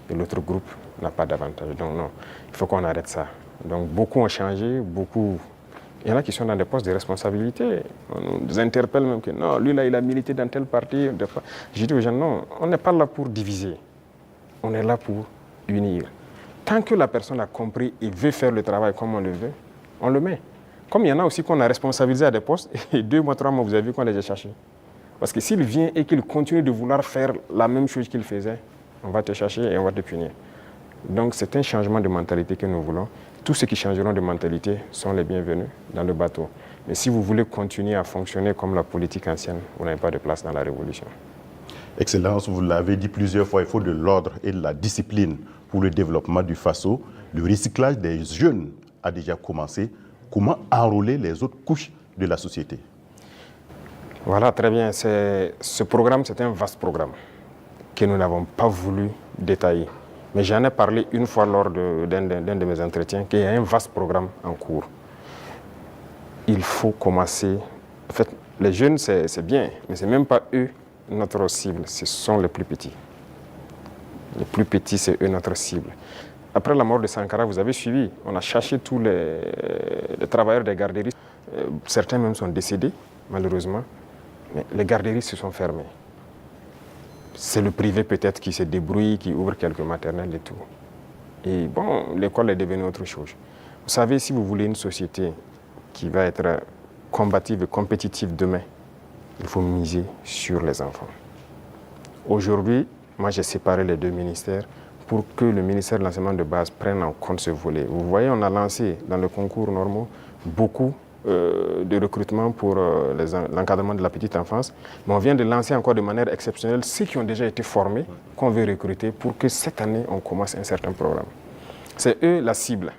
et l'autre groupe n'a pas d'avantage. Donc non, il faut qu'on arrête ça. Donc beaucoup ont changé, beaucoup. Il y en a qui sont dans des postes de responsabilité. On nous interpelle même que non, lui là il a milité dans tel parti. Je dis aux gens non, on n'est pas là pour diviser. On est là pour unir. Tant que la personne a compris et veut faire le travail comme on le veut, on le met. Comme il y en a aussi qu'on a responsabilisé à des postes, et 2 mois, 3 mois, vous avez vu qu'on les a cherchés. Parce que s'il vient et qu'il continue de vouloir faire la même chose qu'il faisait, on va te chercher et on va te punir. Donc c'est un changement de mentalité que nous voulons. Tous ceux qui changeront de mentalité sont les bienvenus dans le bateau. Mais si vous voulez continuer à fonctionner comme la politique ancienne, vous n'avez pas de place dans la révolution.
Excellence, vous l'avez dit plusieurs fois, il faut de l'ordre et de la discipline pour le développement du FASO. Le recyclage des jeunes a déjà commencé. Comment enrôler les autres couches de la société?
Voilà, très bien. Ce programme, c'est un vaste programme que nous n'avons pas voulu détailler. Mais j'en ai parlé une fois lors d'un de mes entretiens, qu'il y a un vaste programme en cours. Il faut commencer. En fait, les jeunes, c'est bien, mais ce n'est même pas eux notre cible, ce sont les plus petits. Les plus petits, c'est eux notre cible. Après la mort de Sankara, vous avez suivi, on a cherché tous les travailleurs des garderies. Certains même sont décédés, malheureusement, mais les garderies se sont fermées. C'est le privé peut-être qui se débrouille, qui ouvre quelques maternelles et tout. Et bon, l'école est devenue autre chose. Vous savez, si vous voulez une société qui va être combative et compétitive demain, il faut miser sur les enfants. Aujourd'hui, moi j'ai séparé les 2 ministères pour que le ministère de l'enseignement de base prenne en compte ce volet. Vous voyez, on a lancé dans le concours normaux beaucoup de recrutement pour l'encadrement de la petite enfance, mais on vient de lancer encore de manière exceptionnelle ceux qui ont déjà été formés, qu'on veut recruter pour que cette année on commence un certain programme. C'est eux la cible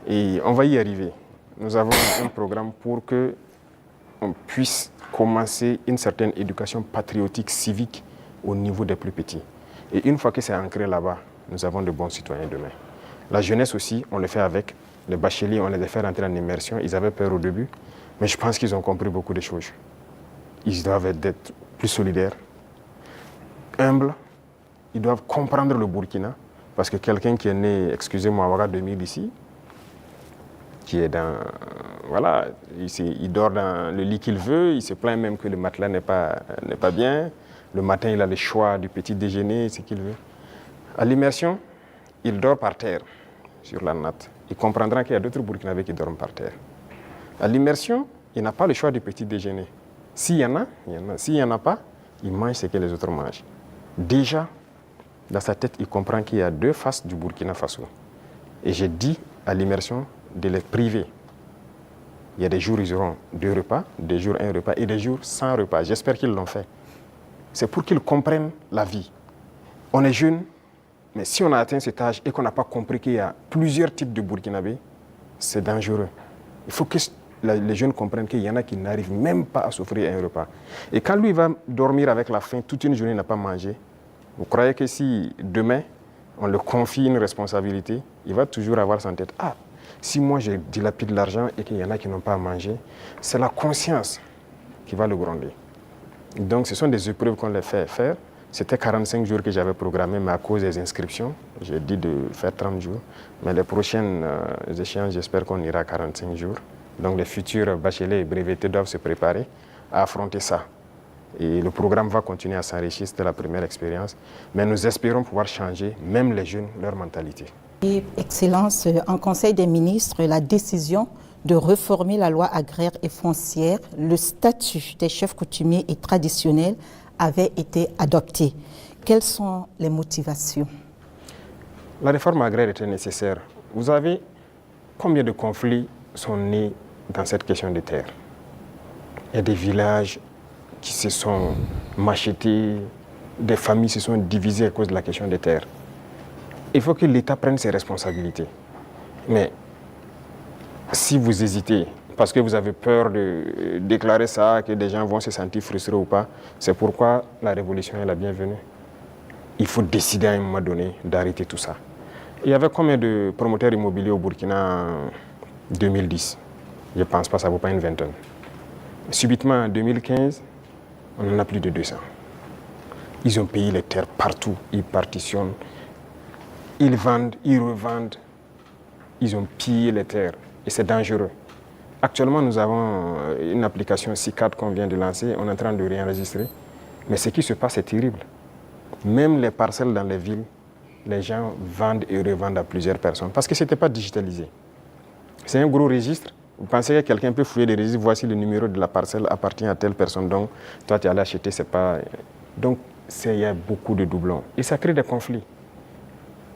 et on va y arriver. Nous avons un programme pour qu'on puisse commencer une certaine éducation patriotique, civique au niveau des plus petits. Et une fois que c'est ancré là-bas, nous avons de bons citoyens demain. La jeunesse aussi, on le fait avec. Les bacheliers, on les a fait rentrer en immersion. Ils avaient peur au début, mais je pense qu'ils ont compris beaucoup de choses. Ils doivent être plus solidaires, humbles. Ils doivent comprendre le Burkina. Parce que quelqu'un qui est né, excusez-moi, à Ouaga 2000 ici, qui est dans... Voilà, il dort dans le lit qu'il veut, il se plaint même que le matelas n'est pas bien, Le matin, il a le choix du petit déjeuner, ce qu'il veut. À l'immersion, il dort par terre, sur la natte. Il comprendra qu'il y a d'autres Burkinabés qui dorment par terre. À l'immersion, il n'a pas le choix du petit déjeuner. S'il y en a, il y en a. S'il n'y en a pas, il mange ce que les autres mangent. Déjà, dans sa tête, il comprend qu'il y a deux faces du Burkina Faso. Et j'ai dit à l'immersion de les priver. Il y a des jours où ils auront 2 repas, des jours 1 repas et des jours sans repas. J'espère qu'ils l'ont fait. C'est pour qu'ils comprennent la vie. On est jeunes, mais si on a atteint cet âge et qu'on n'a pas compris qu'il y a plusieurs types de Burkinabés, c'est dangereux. Il faut que les jeunes comprennent qu'il y en a qui n'arrivent même pas à s'offrir un repas. Et quand lui va dormir avec la faim, toute une journée il n'a pas mangé, vous croyez que si demain on le confie une responsabilité, il va toujours avoir en tête, ah, si moi je dilapide l'argent et qu'il y en a qui n'ont pas à manger, c'est la conscience qui va le gronder. Donc ce sont des épreuves qu'on les fait faire. C'était 45 jours que j'avais programmé, mais à cause des inscriptions, j'ai dit de faire 30 jours. Mais les prochaines échéances, j'espère qu'on ira à 45 jours. Donc les futurs bacheliers et brevetés doivent se préparer à affronter ça. Et le programme va continuer à s'enrichir, c'était la première expérience. Mais nous espérons pouvoir changer, même les jeunes, leur mentalité.
Et, Excellence, en Conseil des ministres, la décision de réformer la loi agraire et foncière, le statut des chefs coutumiers et traditionnels avait été adopté. Quelles sont les motivations?
La réforme agraire était nécessaire. Vous savez combien de conflits sont nés dans cette question des terres? Il y a des villages qui se sont machetés, des familles se sont divisées à cause de la question des terres. Il faut que l'État prenne ses responsabilités. Mais si vous hésitez, parce que vous avez peur de déclarer ça, que des gens vont se sentir frustrés ou pas, c'est pourquoi la révolution est la bienvenue. Il faut décider à un moment donné d'arrêter tout ça. Il y avait combien de promoteurs immobiliers au Burkina en 2010? Je ne pense pas, ça ne vaut pas une vingtaine. Subitement, en 2015, on en a plus de 200. Ils ont payé les terres partout, ils partitionnent, ils vendent, ils revendent, ils ont pillé les terres et c'est dangereux. Actuellement, nous avons une application C4 qu'on vient de lancer, on est en train de réenregistrer, mais ce qui se passe est terrible. Même les parcelles dans les villes, les gens vendent et revendent à plusieurs personnes parce que ce n'était pas digitalisé. C'est un gros registre. Vous pensez que quelqu'un peut fouiller les registres, voici le numéro de la parcelle appartient à telle personne, donc toi tu es allé acheter, c'est pas... Donc il y a beaucoup de doublons et ça crée des conflits.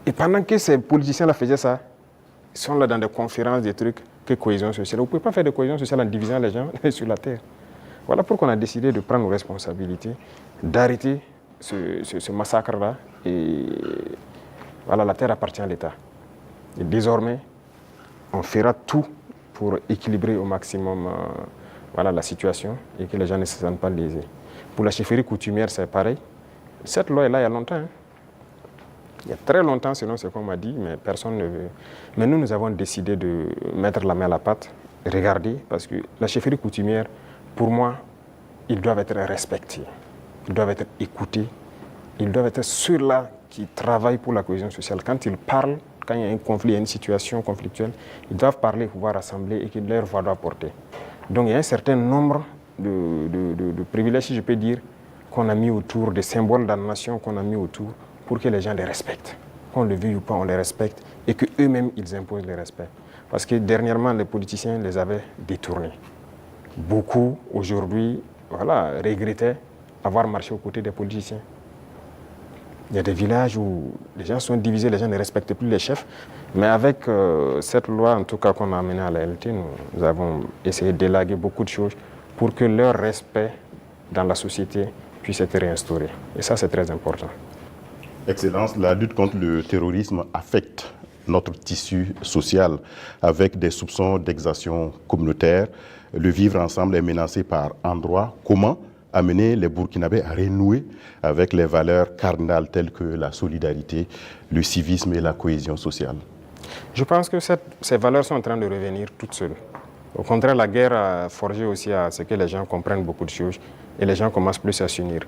Et pendant que ces politiciens-là faisaient ça, ils sont là dans des conférences, des trucs, que cohésion sociale. Vous ne pouvez pas faire de cohésion sociale en divisant les gens sur la terre. Voilà pourquoi on a décidé de prendre nos responsabilités, d'arrêter ce massacre-là. Et voilà, la terre appartient à l'État. Et désormais, on fera tout pour équilibrer au maximum voilà, la situation et que les gens ne se sentent pas lésés. Pour la chefferie coutumière, c'est pareil. Cette loi est là il y a longtemps. Hein. Il y a très longtemps, selon ce qu'on m'a dit, mais personne ne veut. Mais nous avons décidé de mettre la main à la pâte, regarder, parce que la chefferie coutumière, pour moi, ils doivent être respectés, ils doivent être écoutés, ils doivent être ceux-là qui travaillent pour la cohésion sociale. Quand ils parlent, quand il y a un conflit, il y a une situation conflictuelle, ils doivent parler, pouvoir rassembler et que leur voix doit porter. Donc il y a un certain nombre de privilèges, si je peux dire, qu'on a mis autour, des symboles dans la nation qu'on a mis autour, pour que les gens les respectent. Qu'on le veuille ou pas, on les respecte et qu'eux-mêmes, ils imposent le respect. Parce que dernièrement, les politiciens les avaient détournés. Beaucoup, aujourd'hui, voilà, regrettaient avoir marché aux côtés des politiciens. Il y a des villages où les gens sont divisés, les gens ne respectent plus les chefs. Mais avec cette loi, en tout cas, qu'on a amenée à la LT, nous avons essayé d'élaguer beaucoup de choses pour que leur respect dans la société puisse être réinstauré. Et ça, c'est très important.
Excellence, la lutte contre le terrorisme affecte notre tissu social avec des soupçons d'exaction communautaire. Le vivre ensemble est menacé par endroits. Comment amener les Burkinabés à renouer avec les valeurs cardinales telles que la solidarité, le civisme et la cohésion sociale?
Je pense que ces valeurs sont en train de revenir toutes seules. Au contraire, la guerre a forgé aussi à ce que les gens comprennent beaucoup de choses et les gens commencent plus à s'unir.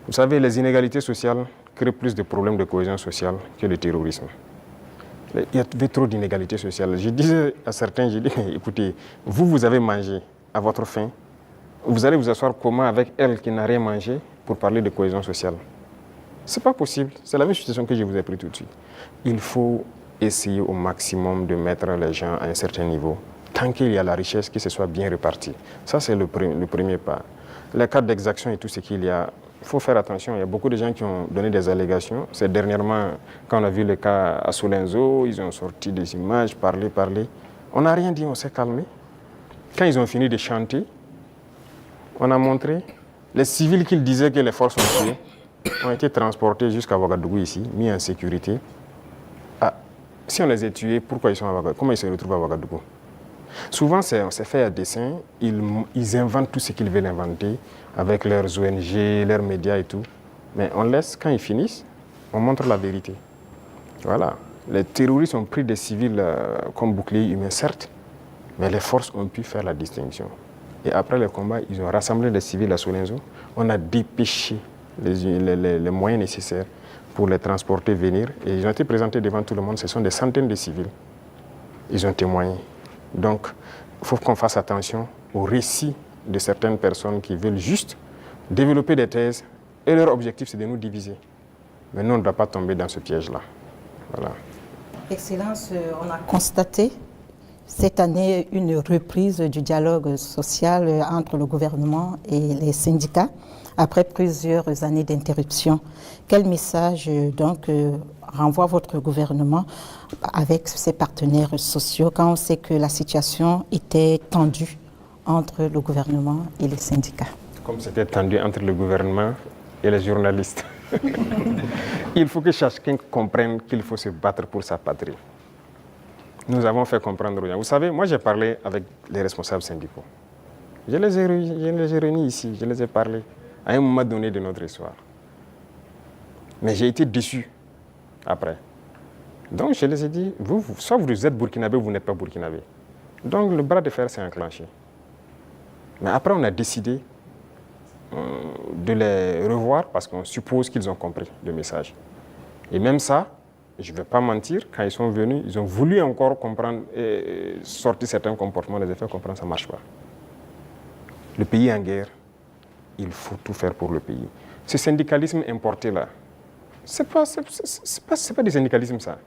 Vous savez, les inégalités sociales créent plus de problèmes de cohésion sociale que le terrorisme. Il y avait trop d'inégalités sociales. Je disais à certains, j'ai dit, écoutez, vous avez mangé à votre faim, vous allez vous asseoir comment avec elle qui n'a rien mangé pour parler de cohésion sociale. Ce n'est pas possible. C'est la même situation que je vous ai pris tout de suite. Il faut essayer au maximum de mettre les gens à un certain niveau. Tant qu'il y a la richesse, que ce soit bien réparti. Ça, c'est le premier pas. Les cas d'exaction et tout ce qu'il y a, il faut faire attention. Il y a beaucoup de gens qui ont donné des allégations. C'est dernièrement, quand on a vu le cas à Solenzo, ils ont sorti des images, parlé. On n'a rien dit, on s'est calmé. Quand ils ont fini de chanter, on a montré les civils qu'ils disaient que les forces ont tués ont été transportés jusqu'à Ouagadougou ici, mis en sécurité. Ah, si on les a tués, pourquoi ils sont à Ouagadougou? Comment ils se retrouvent à Ouagadougou? Souvent, c'est fait à dessein. Ils inventent tout ce qu'ils veulent inventer avec leurs ONG, leurs médias et tout. Mais on laisse, quand ils finissent, on montre la vérité. Voilà. Les terroristes ont pris des civils comme boucliers humains, certes, mais les forces ont pu faire la distinction. Et après le combat, ils ont rassemblé les civils à Solenzo. On a dépêché les moyens nécessaires pour les transporter, venir. Et ils ont été présentés devant tout le monde. Ce sont des centaines de civils. Ils ont témoigné. Donc, il faut qu'on fasse attention aux récits de certaines personnes qui veulent juste développer des thèses. Et leur objectif, c'est de nous diviser. Mais nous, on ne doit pas tomber dans ce piège-là. Voilà.
Excellence, on a constaté cette année une reprise du dialogue social entre le gouvernement et les syndicats après plusieurs années d'interruption. Quel message donc renvoie votre gouvernement avec ses partenaires sociaux quand on sait que la situation était tendue entre le gouvernement et les syndicats?
Comme c'était tendu entre le gouvernement et les journalistes. Il faut que chacun comprenne qu'il faut se battre pour sa patrie. Nous avons fait comprendre aux gens. Vous savez, moi j'ai parlé avec les responsables syndicaux. Je les ai réunis ici, je les ai parlé à un moment donné de notre histoire. Mais j'ai été déçu après. Donc je les ai dit, soit vous êtes burkinabé ou vous n'êtes pas burkinabé. Donc le bras de fer s'est enclenché. Mais après on a décidé de les revoir parce qu'on suppose qu'ils ont compris le message. Et même ça, je ne vais pas mentir, quand ils sont venus, ils ont voulu encore comprendre et sortir certains comportements, les effets comprendre, ça ne marche pas. Le pays est en guerre, il faut tout faire pour le pays. Ce syndicalisme importé là, ce n'est pas du syndicalisme ça.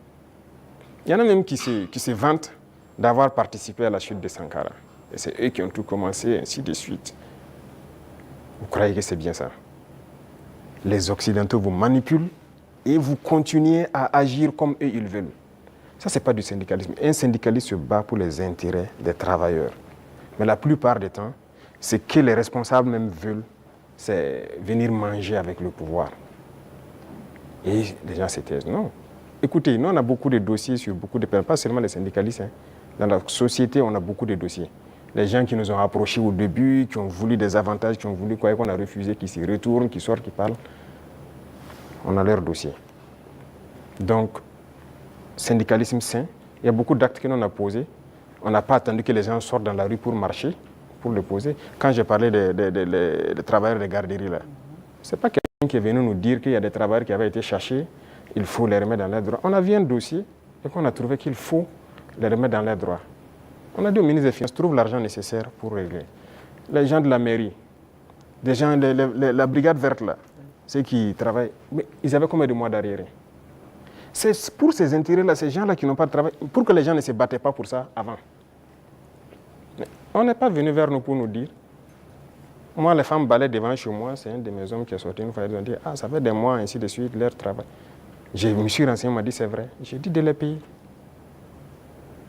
Il y en a même qui se vantent d'avoir participé à la chute de Sankara. Et c'est eux qui ont tout commencé, ainsi de suite. Vous croyez que c'est bien ça? Les Occidentaux vous manipulent et vous continuez à agir comme eux ils veulent. Ça, ce n'est pas du syndicalisme. Un syndicaliste se bat pour les intérêts des travailleurs. Mais la plupart du temps, ce que les responsables même veulent, c'est venir manger avec le pouvoir. Et les gens se taisent. Non. Écoutez, nous, on a beaucoup de dossiers sur beaucoup de personnes, pas seulement les syndicalistes. Hein. Dans la société, on a beaucoup de dossiers. Les gens qui nous ont approchés au début, qui ont voulu des avantages, qui ont voulu quoi, qu'on a refusé, qui s'y retournent, qui sortent, qui parlent. On a leur dossier. Donc, syndicalisme sain, il y a beaucoup d'actes que l'on a posés. On n'a pas attendu que les gens sortent dans la rue pour marcher, pour le poser. Quand j'ai parlé des travailleurs des garderies, là, ce n'est pas quelqu'un qui est venu nous dire qu'il y a des travailleurs qui avaient été cherchés, il faut les remettre dans leurs droits. On a vu un dossier et qu'on a trouvé qu'il faut les remettre dans leurs droits. On a dit au ministre des Finances, trouve l'argent nécessaire pour régler. Les gens de la mairie, des gens, la brigade verte là, ceux qui travaillent, mais ils avaient combien de mois d'arriérés? C'est pour ces intérêts-là, ces gens-là qui n'ont pas de travail, pour que les gens ne se battaient pas pour ça avant. Mais on n'est pas venu vers nous pour nous dire. Moi, les femmes balaient devant chez moi, c'est un de mes hommes qui est sorti une fois, ils ont dit, ah, ça fait des mois, ainsi de suite, leur travail. Je me suis renseigné, on m'a dit, c'est vrai. J'ai dit de les payer.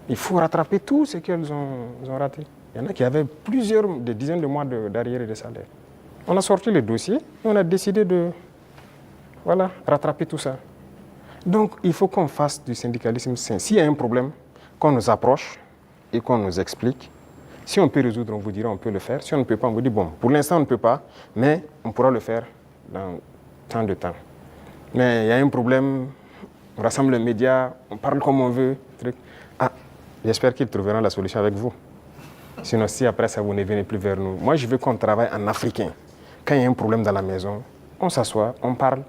Il faut rattraper tout ce qu'elles ont raté. Il y en a qui avaient des dizaines de mois d'arriérés de salaire. On a sorti le dossier et on a décidé de rattraper tout ça. Donc, il faut qu'on fasse du syndicalisme sain. S'il y a un problème, qu'on nous approche et qu'on nous explique. Si on peut résoudre, on vous dira on peut le faire. Si on ne peut pas, on vous dit bon, pour l'instant on ne peut pas, mais on pourra le faire dans tant de temps. Mais il y a un problème, on rassemble les médias, on parle comme on veut. Ah, j'espère qu'ils trouveront la solution avec vous. Sinon, si après ça, vous ne venez plus vers nous. Moi, je veux qu'on travaille en africain. Quand il y a un problème dans la maison, on s'assoit, on parle.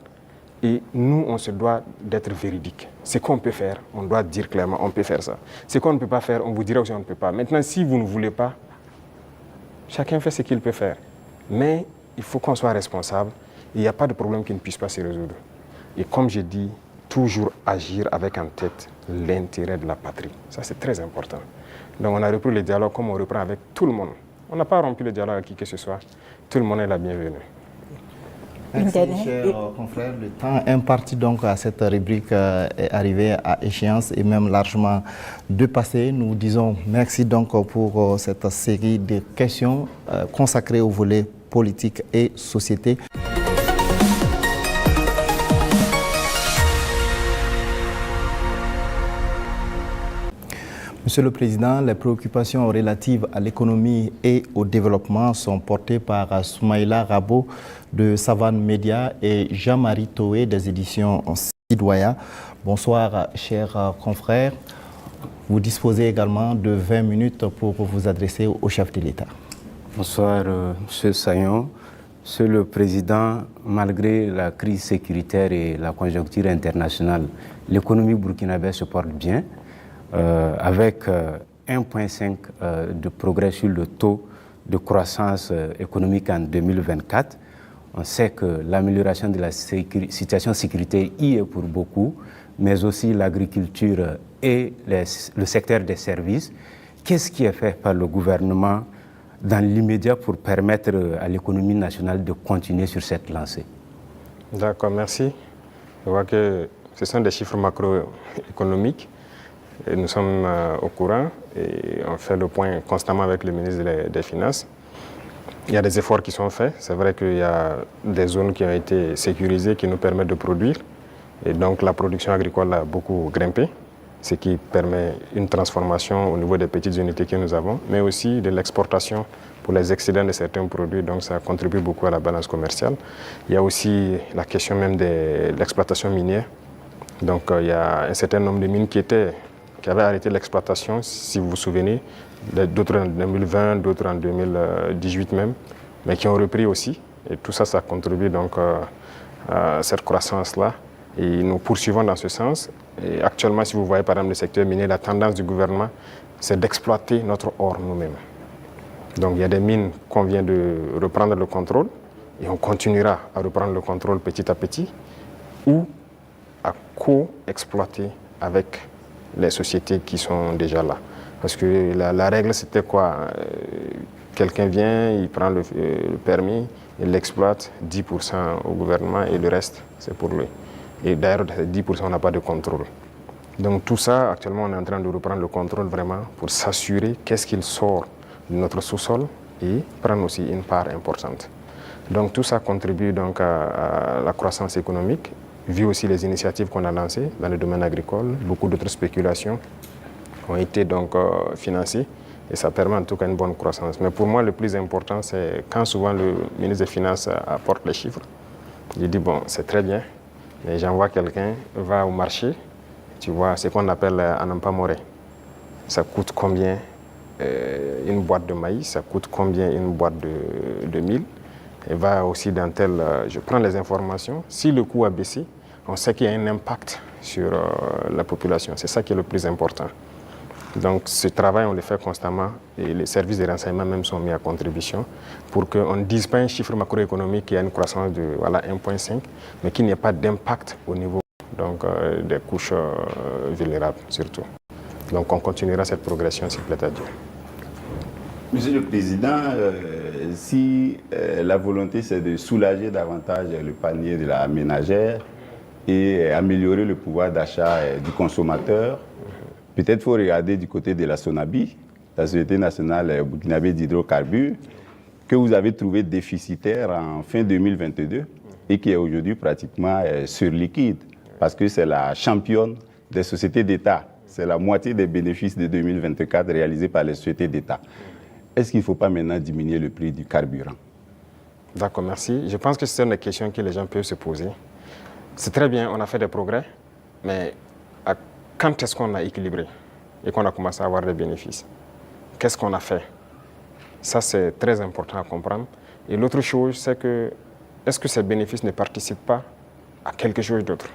Et nous, on se doit d'être véridique. Ce qu'on peut faire, on doit dire clairement, on peut faire ça. Ce qu'on ne peut pas faire, on vous dira aussi on ne peut pas. Maintenant, si vous ne voulez pas, chacun fait ce qu'il peut faire. Mais il faut qu'on soit responsable. Il n'y a pas de problème qui ne puisse pas se résoudre. Et comme je dis, toujours agir avec en tête l'intérêt de la patrie. Ça, c'est très important. Donc, on a repris le dialogue comme on reprend avec tout le monde. On n'a pas rompu le dialogue avec qui que ce soit. Tout le monde est la bienvenue.
Merci, chers confrères. Le temps imparti donc à cette rubrique est arrivé à échéance et même largement dépassé. Nous disons merci donc pour cette série de questions consacrées au volet politique et société. Monsieur le Président, les préoccupations relatives à l'économie et au développement sont portées par Soumaïla Rabo de Savane Média et Jean-Marie Toé des éditions Sidoya. Bonsoir, chers confrères. Vous disposez également de 20 minutes pour vous adresser au chef de l'État.
Bonsoir, Monsieur Sayon. Monsieur le Président, malgré la crise sécuritaire et la conjoncture internationale, l'économie burkinabé se porte bien. Avec 1,5 de progrès sur le taux de croissance économique en 2024. On sait que l'amélioration de la situation sécuritaire y est pour beaucoup, mais aussi l'agriculture et le secteur des services. Qu'est-ce qui est fait par le gouvernement dans l'immédiat pour permettre à l'économie nationale de continuer sur cette lancée?
D'accord, merci. Je vois que ce sont des chiffres macroéconomiques. Et nous sommes au courant et on fait le point constamment avec le ministre des Finances. Il y a des efforts qui sont faits. C'est vrai qu'il y a des zones qui ont été sécurisées qui nous permettent de produire. Et donc la production agricole a beaucoup grimpé, ce qui permet une transformation au niveau des petites unités que nous avons, mais aussi de l'exportation pour les excédents de certains produits. Donc ça contribue beaucoup à la balance commerciale. Il y a aussi la question même de l'exploitation minière. Donc il y a un certain nombre de mines qui avaient arrêté l'exploitation, si vous vous souvenez, d'autres en 2020, d'autres en 2018 même, mais qui ont repris aussi. Et tout ça, ça contribue donc à cette croissance-là. Et nous poursuivons dans ce sens. Et actuellement, si vous voyez par exemple le secteur minier, la tendance du gouvernement, c'est d'exploiter notre or nous-mêmes. Donc il y a des mines qu'on vient de reprendre le contrôle, et on continuera à reprendre le contrôle petit à petit, ou à co-exploiter avec les sociétés qui sont déjà là. Parce que la règle, c'était quoi? Quelqu'un vient, il prend le permis, il l'exploite, 10% au gouvernement et le reste, c'est pour lui. Et d'ailleurs, 10%, on n'a pas de contrôle. Donc tout ça, actuellement, on est en train de reprendre le contrôle vraiment pour s'assurer qu'est-ce qu'il sort de notre sous-sol et prendre aussi une part importante. Donc tout ça contribue donc à la croissance économique, vu aussi les initiatives qu'on a lancées dans le domaine agricole. Beaucoup d'autres spéculations ont été donc financées et ça permet en tout cas une bonne croissance. Mais pour moi, le plus important, c'est quand souvent le ministre des Finances apporte les chiffres. Je dis, bon, c'est très bien, mais j'envoie quelqu'un, va au marché, tu vois, ce qu'on appelle Anampa Moré. Ça coûte combien une boîte de maïs, ça coûte combien une boîte de mil. Et va aussi dans tel, je prends les informations. Si le coût a baissé, on sait qu'il y a un impact sur la population. C'est ça qui est le plus important. Donc ce travail, on le fait constamment et les services de renseignement même sont mis à contribution pour qu'on ne dise pas un chiffre macroéconomique qui a une croissance de 1,5, mais qu'il n'y ait pas d'impact au niveau donc, des couches vulnérables surtout. Donc on continuera cette progression s'il plaît à Dieu.
Monsieur le Président, si la volonté c'est de soulager davantage le panier de la ménagère et améliorer le pouvoir d'achat du consommateur, peut-être faut regarder du côté de la SONABI, la Société nationale burkinabé d'hydrocarbures, que vous avez trouvé déficitaire en fin 2022 et qui est aujourd'hui pratiquement surliquide, parce que c'est la championne des sociétés d'État. C'est la moitié des bénéfices de 2024 réalisés par les sociétés d'État. Est-ce qu'il ne faut pas maintenant diminuer le prix du carburant?
D'accord, merci. Je pense que c'est une question que les gens peuvent se poser. C'est très bien, on a fait des progrès, mais quand est-ce qu'on a équilibré et qu'on a commencé à avoir des bénéfices? Qu'est-ce qu'on a fait? Ça, c'est très important à comprendre. Et l'autre chose, c'est que est-ce que ces bénéfices ne participent pas à quelque chose d'autre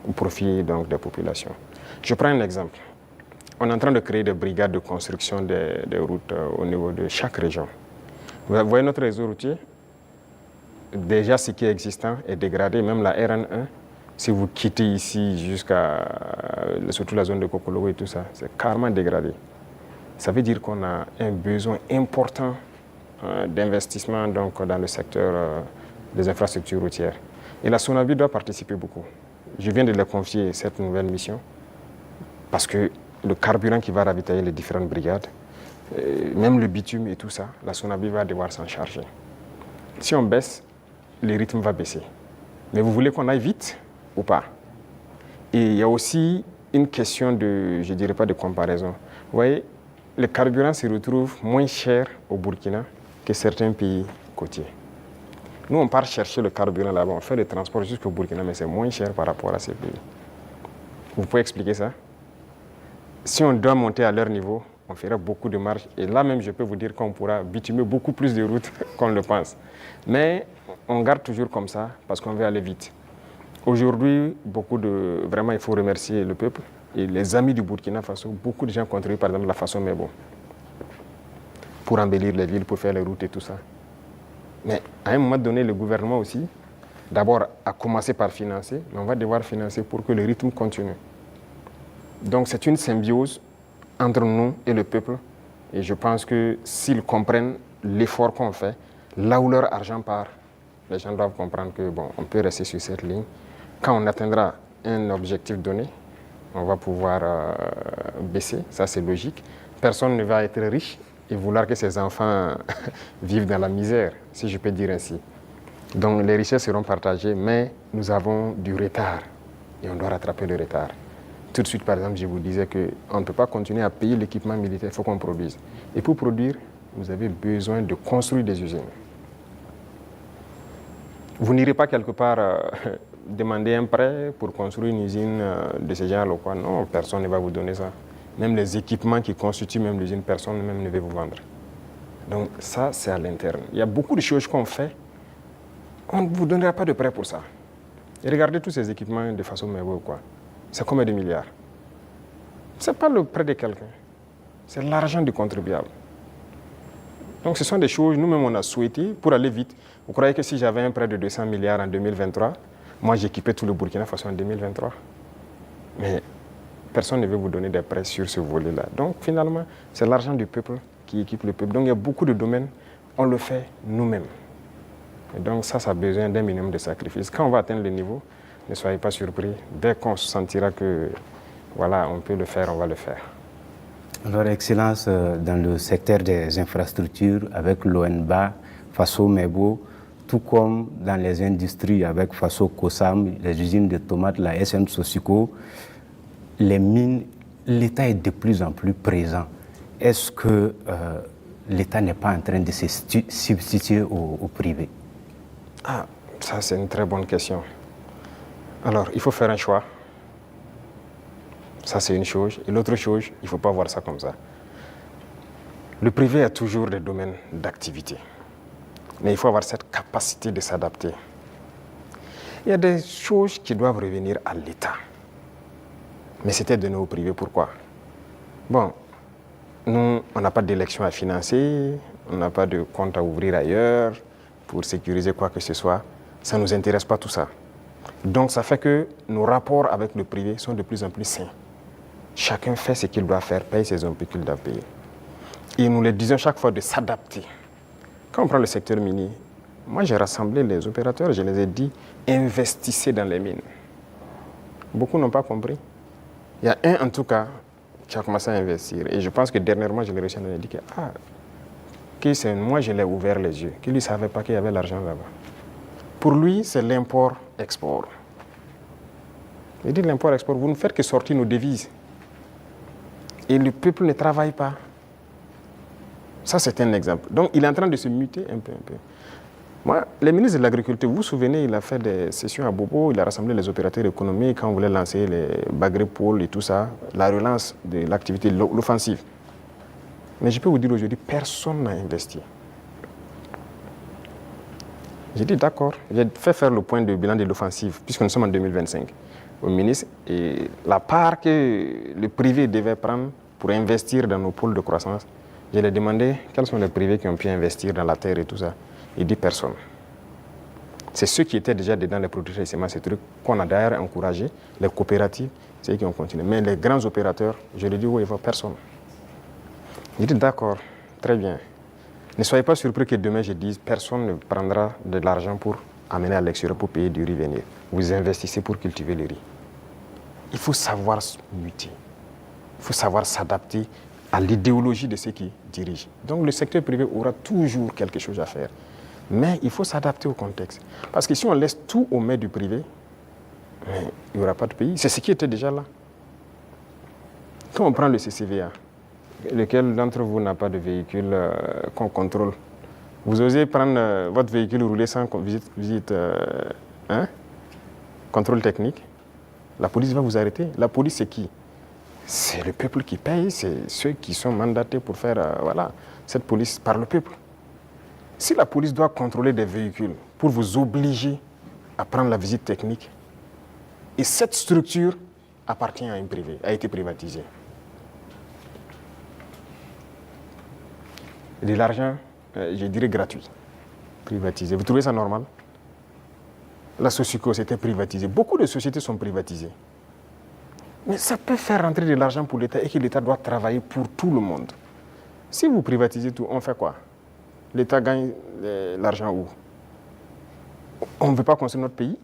au profit donc, des populations? Je prends un exemple. On est en train de créer des brigades de construction des routes au niveau de chaque région. Vous voyez notre réseau routier, déjà ce qui est existant est dégradé, même la RN1, si vous quittez ici jusqu'à surtout la zone de Kokologo et tout ça, c'est carrément dégradé. Ça veut dire qu'on a un besoin important d'investissement donc, dans le secteur des infrastructures routières. Et la SONABI doit participer beaucoup. Je viens de leur confier cette nouvelle mission parce que le carburant qui va ravitailler les différentes brigades, même le bitume et tout ça, la SONABI va devoir s'en charger. Si on baisse, le rythme va baisser. Mais vous voulez qu'on aille vite ou pas? Et il y a aussi une question de, je ne dirais pas de comparaison. Vous voyez, le carburant se retrouve moins cher au Burkina que certains pays côtiers. Nous, on part chercher le carburant là-bas, on fait le transport jusqu'au Burkina, mais c'est moins cher par rapport à ces pays. Vous pouvez expliquer ça? Si on doit monter à leur niveau, on fera beaucoup de marge. Et là même, je peux vous dire qu'on pourra bitumer beaucoup plus de routes qu'on le pense. Mais on garde toujours comme ça parce qu'on veut aller vite. Aujourd'hui, vraiment, il faut remercier le peuple et les amis du Burkina Faso. Beaucoup de gens contribuent, par exemple, la façon Mebo pour embellir les villes, pour faire les routes et tout ça. Mais à un moment donné, le gouvernement aussi, d'abord, a commencé par financer, mais on va devoir financer pour que le rythme continue. Donc c'est une symbiose entre nous et le peuple. Et je pense que s'ils comprennent l'effort qu'on fait, là où leur argent part, les gens doivent comprendre que bon, on peut rester sur cette ligne. Quand on atteindra un objectif donné, on va pouvoir baisser, ça c'est logique. Personne ne va être riche et vouloir que ses enfants vivent dans la misère, si je peux dire ainsi. Donc les richesses seront partagées, mais nous avons du retard et on doit rattraper le retard. Tout de suite, par exemple, je vous disais qu'on ne peut pas continuer à payer l'équipement militaire, il faut qu'on produise. Et pour produire, vous avez besoin de construire des usines. Vous n'irez pas quelque part demander un prêt pour construire une usine de ce genre ou quoi. Non, personne ne va vous donner ça. Même les équipements qui constituent même l'usine, personne même ne veut vous vendre. Donc ça, c'est à l'interne. Il y a beaucoup de choses qu'on fait. On ne vous donnera pas de prêt pour ça. Et regardez tous ces équipements de façon ou quoi. C'est combien de milliards? Ce n'est pas le prêt de quelqu'un. C'est l'argent du contribuable. Donc ce sont des choses, nous-mêmes, on a souhaité pour aller vite. Vous croyez que si j'avais un prêt de 200 milliards en 2023, moi j'équipais tout le Burkina Faso en 2023? Mais personne ne veut vous donner des prêts sur ce volet-là. Donc finalement, c'est l'argent du peuple qui équipe le peuple. Donc il y a beaucoup de domaines, on le fait nous-mêmes. Et donc ça a besoin d'un minimum de sacrifices. Quand on va atteindre le niveau, ne soyez pas surpris. Dès qu'on se sentira que voilà, on peut le faire, on va le faire.
Alors, Excellence, dans le secteur des infrastructures, avec l'ONBA, Faso Mebo, tout comme dans les industries avec Faso Kosam, les usines de tomates, la SM Sosico, les mines, l'État est de plus en plus présent. Est-ce que l'État n'est pas en train de se substituer au privé?
Ah, ça c'est une très bonne question. Alors, il faut faire un choix. Ça, c'est une chose. Et l'autre chose, il ne faut pas voir ça comme ça. Le privé a toujours des domaines d'activité. Mais il faut avoir cette capacité de s'adapter. Il y a des choses qui doivent revenir à l'État. Mais c'était donné au privé. Pourquoi? Bon, nous, on n'a pas d'élection à financer, on n'a pas de compte à ouvrir ailleurs pour sécuriser quoi que ce soit. Ça ne nous intéresse pas tout ça. Donc ça fait que nos rapports avec le privé sont de plus en plus sains. Chacun fait ce qu'il doit faire, paye ses impôts qu'il doit payer. Et nous les disons chaque fois de s'adapter. Quand on prend le secteur minier, moi j'ai rassemblé les opérateurs, je les ai dit, investissez dans les mines. Beaucoup n'ont pas compris. Il y a un en tout cas qui a commencé à investir. Et je pense que dernièrement, je l'ai reçu, on a dit que moi je l'ai ouvert les yeux, qu'il ne savait pas qu'il y avait l'argent là-bas. Pour lui, c'est l'import-export. Il dit l'import-export, vous ne faites que sortir nos devises. Et le peuple ne travaille pas. Ça, c'est un exemple. Donc, il est en train de se muter un peu. Moi, le ministre de l'Agriculture, vous vous souvenez, il a fait des sessions à Bobo, il a rassemblé les opérateurs économiques quand on voulait lancer les Bagré Pôles et tout ça, la relance de l'activité, l'offensive. Mais je peux vous dire aujourd'hui, personne n'a investi. J'ai dit d'accord, j'ai fait faire le point de bilan de l'offensive, puisque nous sommes en 2025, au ministre, et la part que le privé devait prendre pour investir dans nos pôles de croissance, je lui ai demandé quels sont les privés qui ont pu investir dans la terre et tout ça. Il dit personne. C'est ceux qui étaient déjà dedans, les producteurs de semences, ces trucs qu'on a d'ailleurs encouragé, les coopératives, c'est eux qui ont continué. Mais les grands opérateurs, je leur dis, oui, il ne faut personne. Je dis, d'accord, très bien. Ne soyez pas surpris que demain je dise, personne ne prendra de l'argent pour amener à l'extérieur pour payer du riz venir. Vous investissez pour cultiver le riz. Il faut savoir muter. Il faut savoir s'adapter à l'idéologie de ceux qui dirigent. Donc le secteur privé aura toujours quelque chose à faire. Mais il faut s'adapter au contexte. Parce que si on laisse tout aux mains du privé, il n'y aura pas de pays. C'est ce qui était déjà là. Quand on prend le CCVA, lequel d'entre vous n'a pas de véhicule qu'on contrôle? Vous osez prendre votre véhicule rouler sans visite contrôle technique? La police va vous arrêter. La police, c'est qui? C'est le peuple qui paye, c'est ceux qui sont mandatés pour faire cette police par le peuple. Si la police doit contrôler des véhicules pour vous obliger à prendre la visite technique, et cette structure appartient à un privé, a été privatisée. De l'argent, je dirais gratuit, privatisé. Vous trouvez ça normal? La Sosuco, c'était privatisé. Beaucoup de sociétés sont privatisées. Mais ça peut faire rentrer de l'argent pour l'État et que l'État doit travailler pour tout le monde. Si vous privatisez tout, on fait quoi? L'État gagne l'argent où? On ne veut pas construire notre pays?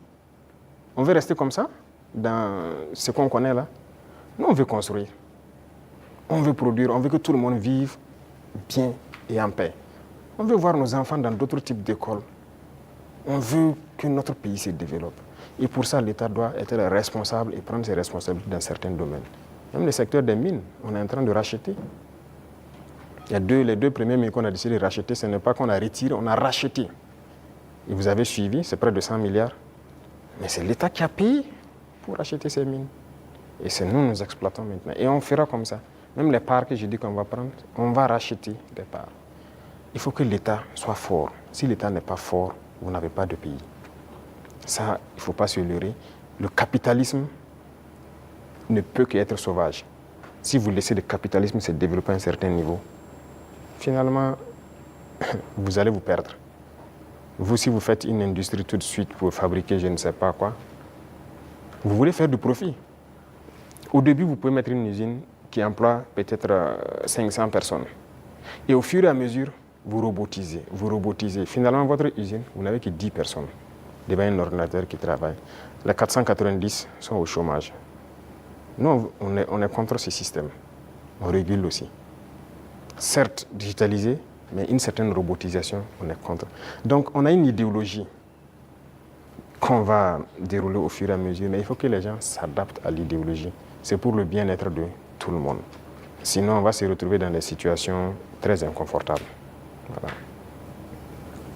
On veut rester comme ça, dans ce qu'on connaît là? Nous, on veut construire. On veut produire, on veut que tout le monde vive bien et en paix. On veut voir nos enfants dans d'autres types d'écoles. On veut que notre pays se développe. Et pour ça, l'État doit être responsable et prendre ses responsabilités dans certains domaines. Même le secteur des mines, on est en train de racheter. Il y a les deux premiers mines qu'on a décidé de racheter, ce n'est pas qu'on a retiré, on a racheté. Et vous avez suivi, c'est près de 100 milliards. Mais c'est l'État qui a payé pour racheter ces mines. Et c'est nous exploitons maintenant. Et on fera comme ça. Même les parts que je dis qu'on va prendre, on va racheter des parts. Il faut que l'État soit fort. Si l'État n'est pas fort, vous n'avez pas de pays. Ça, il ne faut pas se leurrer. Le capitalisme ne peut qu'être sauvage. Si vous laissez le capitalisme se développer à un certain niveau, finalement, vous allez vous perdre. Vous, si vous faites une industrie tout de suite pour fabriquer je ne sais pas quoi, vous voulez faire du profit. Au début, vous pouvez mettre une usine qui emploie peut-être 500 personnes. Et au fur et à mesure, vous robotisez. Finalement, votre usine, vous n'avez que 10 personnes devant un ordinateur qui travaille. Les 490 sont au chômage. Nous, on est contre ce système. On régule aussi. Certes, digitalisé, mais une certaine robotisation, on est contre. Donc, on a une idéologie qu'on va dérouler au fur et à mesure, mais il faut que les gens s'adaptent à l'idéologie. C'est pour le bien-être de tout le monde. Sinon, on va se retrouver dans des situations très inconfortables. Voilà.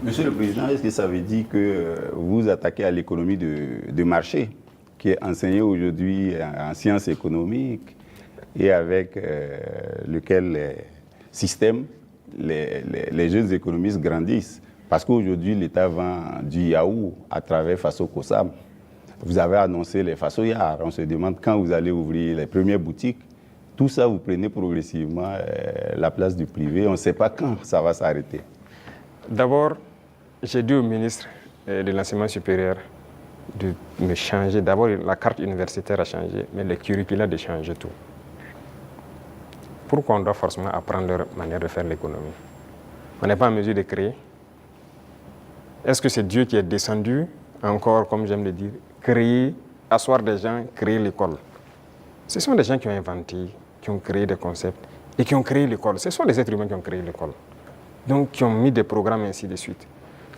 Monsieur le Président, est-ce que ça veut dire que vous attaquez à l'économie de marché, qui est enseignée aujourd'hui en sciences économiques et avec lequel les systèmes, les jeunes économistes grandissent? Parce qu'aujourd'hui, l'État vend du yaourt à travers Faso Kosam. Vous avez annoncé les Fasoyards. On se demande quand vous allez ouvrir les premières boutiques. Tout ça, vous prenez progressivement la place du privé. On ne sait pas quand ça va s'arrêter.
D'abord, j'ai dit au ministre de l'Enseignement supérieur de me changer. D'abord, la carte universitaire a changé, mais le curricula de changer tout. Pourquoi on doit forcément apprendre leur manière de faire l'économie? On n'est pas en mesure de créer. Est-ce que c'est Dieu qui est descendu, encore, comme j'aime le dire, créer, asseoir des gens, créer l'école? Ce sont des gens qui ont inventé, qui ont créé des concepts et qui ont créé l'école. Ce sont des êtres humains qui ont créé l'école. Donc, qui ont mis des programmes, ainsi de suite.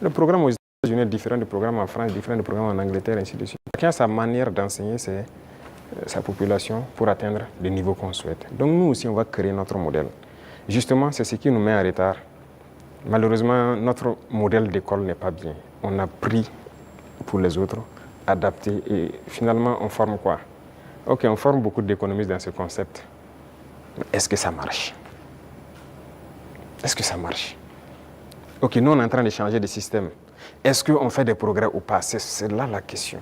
Le programme aux États-Unis est différent du programme en France, différent du programme en Angleterre, ainsi de suite. Chacun a sa manière d'enseigner sa population pour atteindre le niveau qu'on souhaite. Donc, nous aussi, on va créer notre modèle. Justement, c'est ce qui nous met en retard. Malheureusement, notre modèle d'école n'est pas bien. On a pris pour les autres, adapté, et finalement, on forme quoi? Ok, on forme beaucoup d'économistes dans ce concept. Mais est-ce que ça marche? Est-ce que ça marche? Ok, nous, on est en train de changer de système. Est-ce qu'on fait des progrès ou pas? C'est là la question.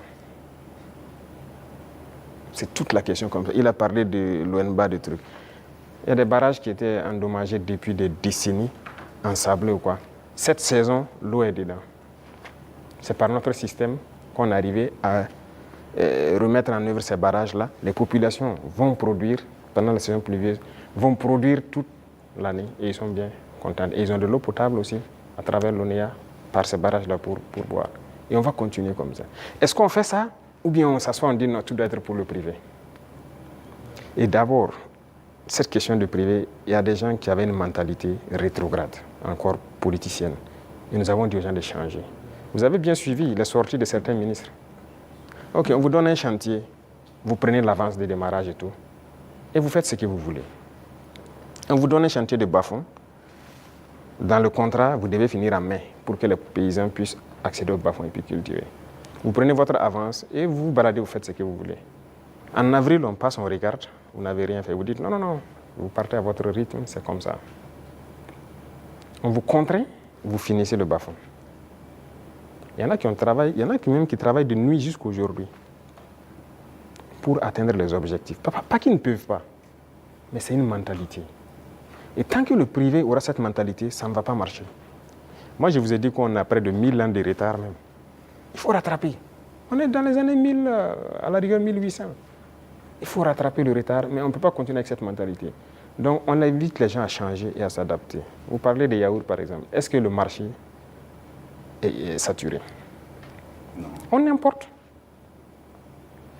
C'est toute la question comme ça. Il a parlé de l'ONBA, de trucs. Il y a des barrages qui étaient endommagés depuis des décennies, ensablés ou quoi. Cette saison, l'eau est dedans. C'est par notre système qu'on est arrivé à remettre en œuvre ces barrages-là. Les populations vont produire, pendant la saison pluvieuse, vont produire toute l'année et ils sont bien contents. Et ils ont de l'eau potable aussi, à travers l'ONEA, par ces barrages-là pour boire. Et on va continuer comme ça. Est-ce qu'on fait ça ou bien on s'assoit, on dit non, tout doit être pour le privé? Et d'abord, cette question du privé, il y a des gens qui avaient une mentalité rétrograde, encore politicienne. Et nous avons dit aux gens de changer. Vous avez bien suivi les sorties de certains ministres. Ok, on vous donne un chantier, vous prenez l'avance de démarrage et tout, et vous faites ce que vous voulez. On vous donne un chantier de bas-fond. Dans le contrat, vous devez finir en mai pour que les paysans puissent accéder au bas-fond et puis cultiver. Vous prenez votre avance et vous vous baladez, vous faites ce que vous voulez. En avril, on passe, on regarde, vous n'avez rien fait. Vous dites non, non, non, vous partez à votre rythme, c'est comme ça. On vous contraint, vous finissez le bas-fond. Il y en a qui même qui travaillent de nuit jusqu'à aujourd'hui pour atteindre les objectifs. Pas qu'ils ne peuvent pas, mais c'est une mentalité. Et tant que le privé aura cette mentalité, ça ne va pas marcher. Moi, je vous ai dit qu'on a près de 1000 ans de retard même. Il faut rattraper. On est dans les années 1000, à la rigueur 1800. Il faut rattraper le retard, mais on ne peut pas continuer avec cette mentalité. Donc, on invite les gens à changer et à s'adapter. Vous parlez des yaourts, par exemple. Est-ce que le marché est saturé? Non. On importe.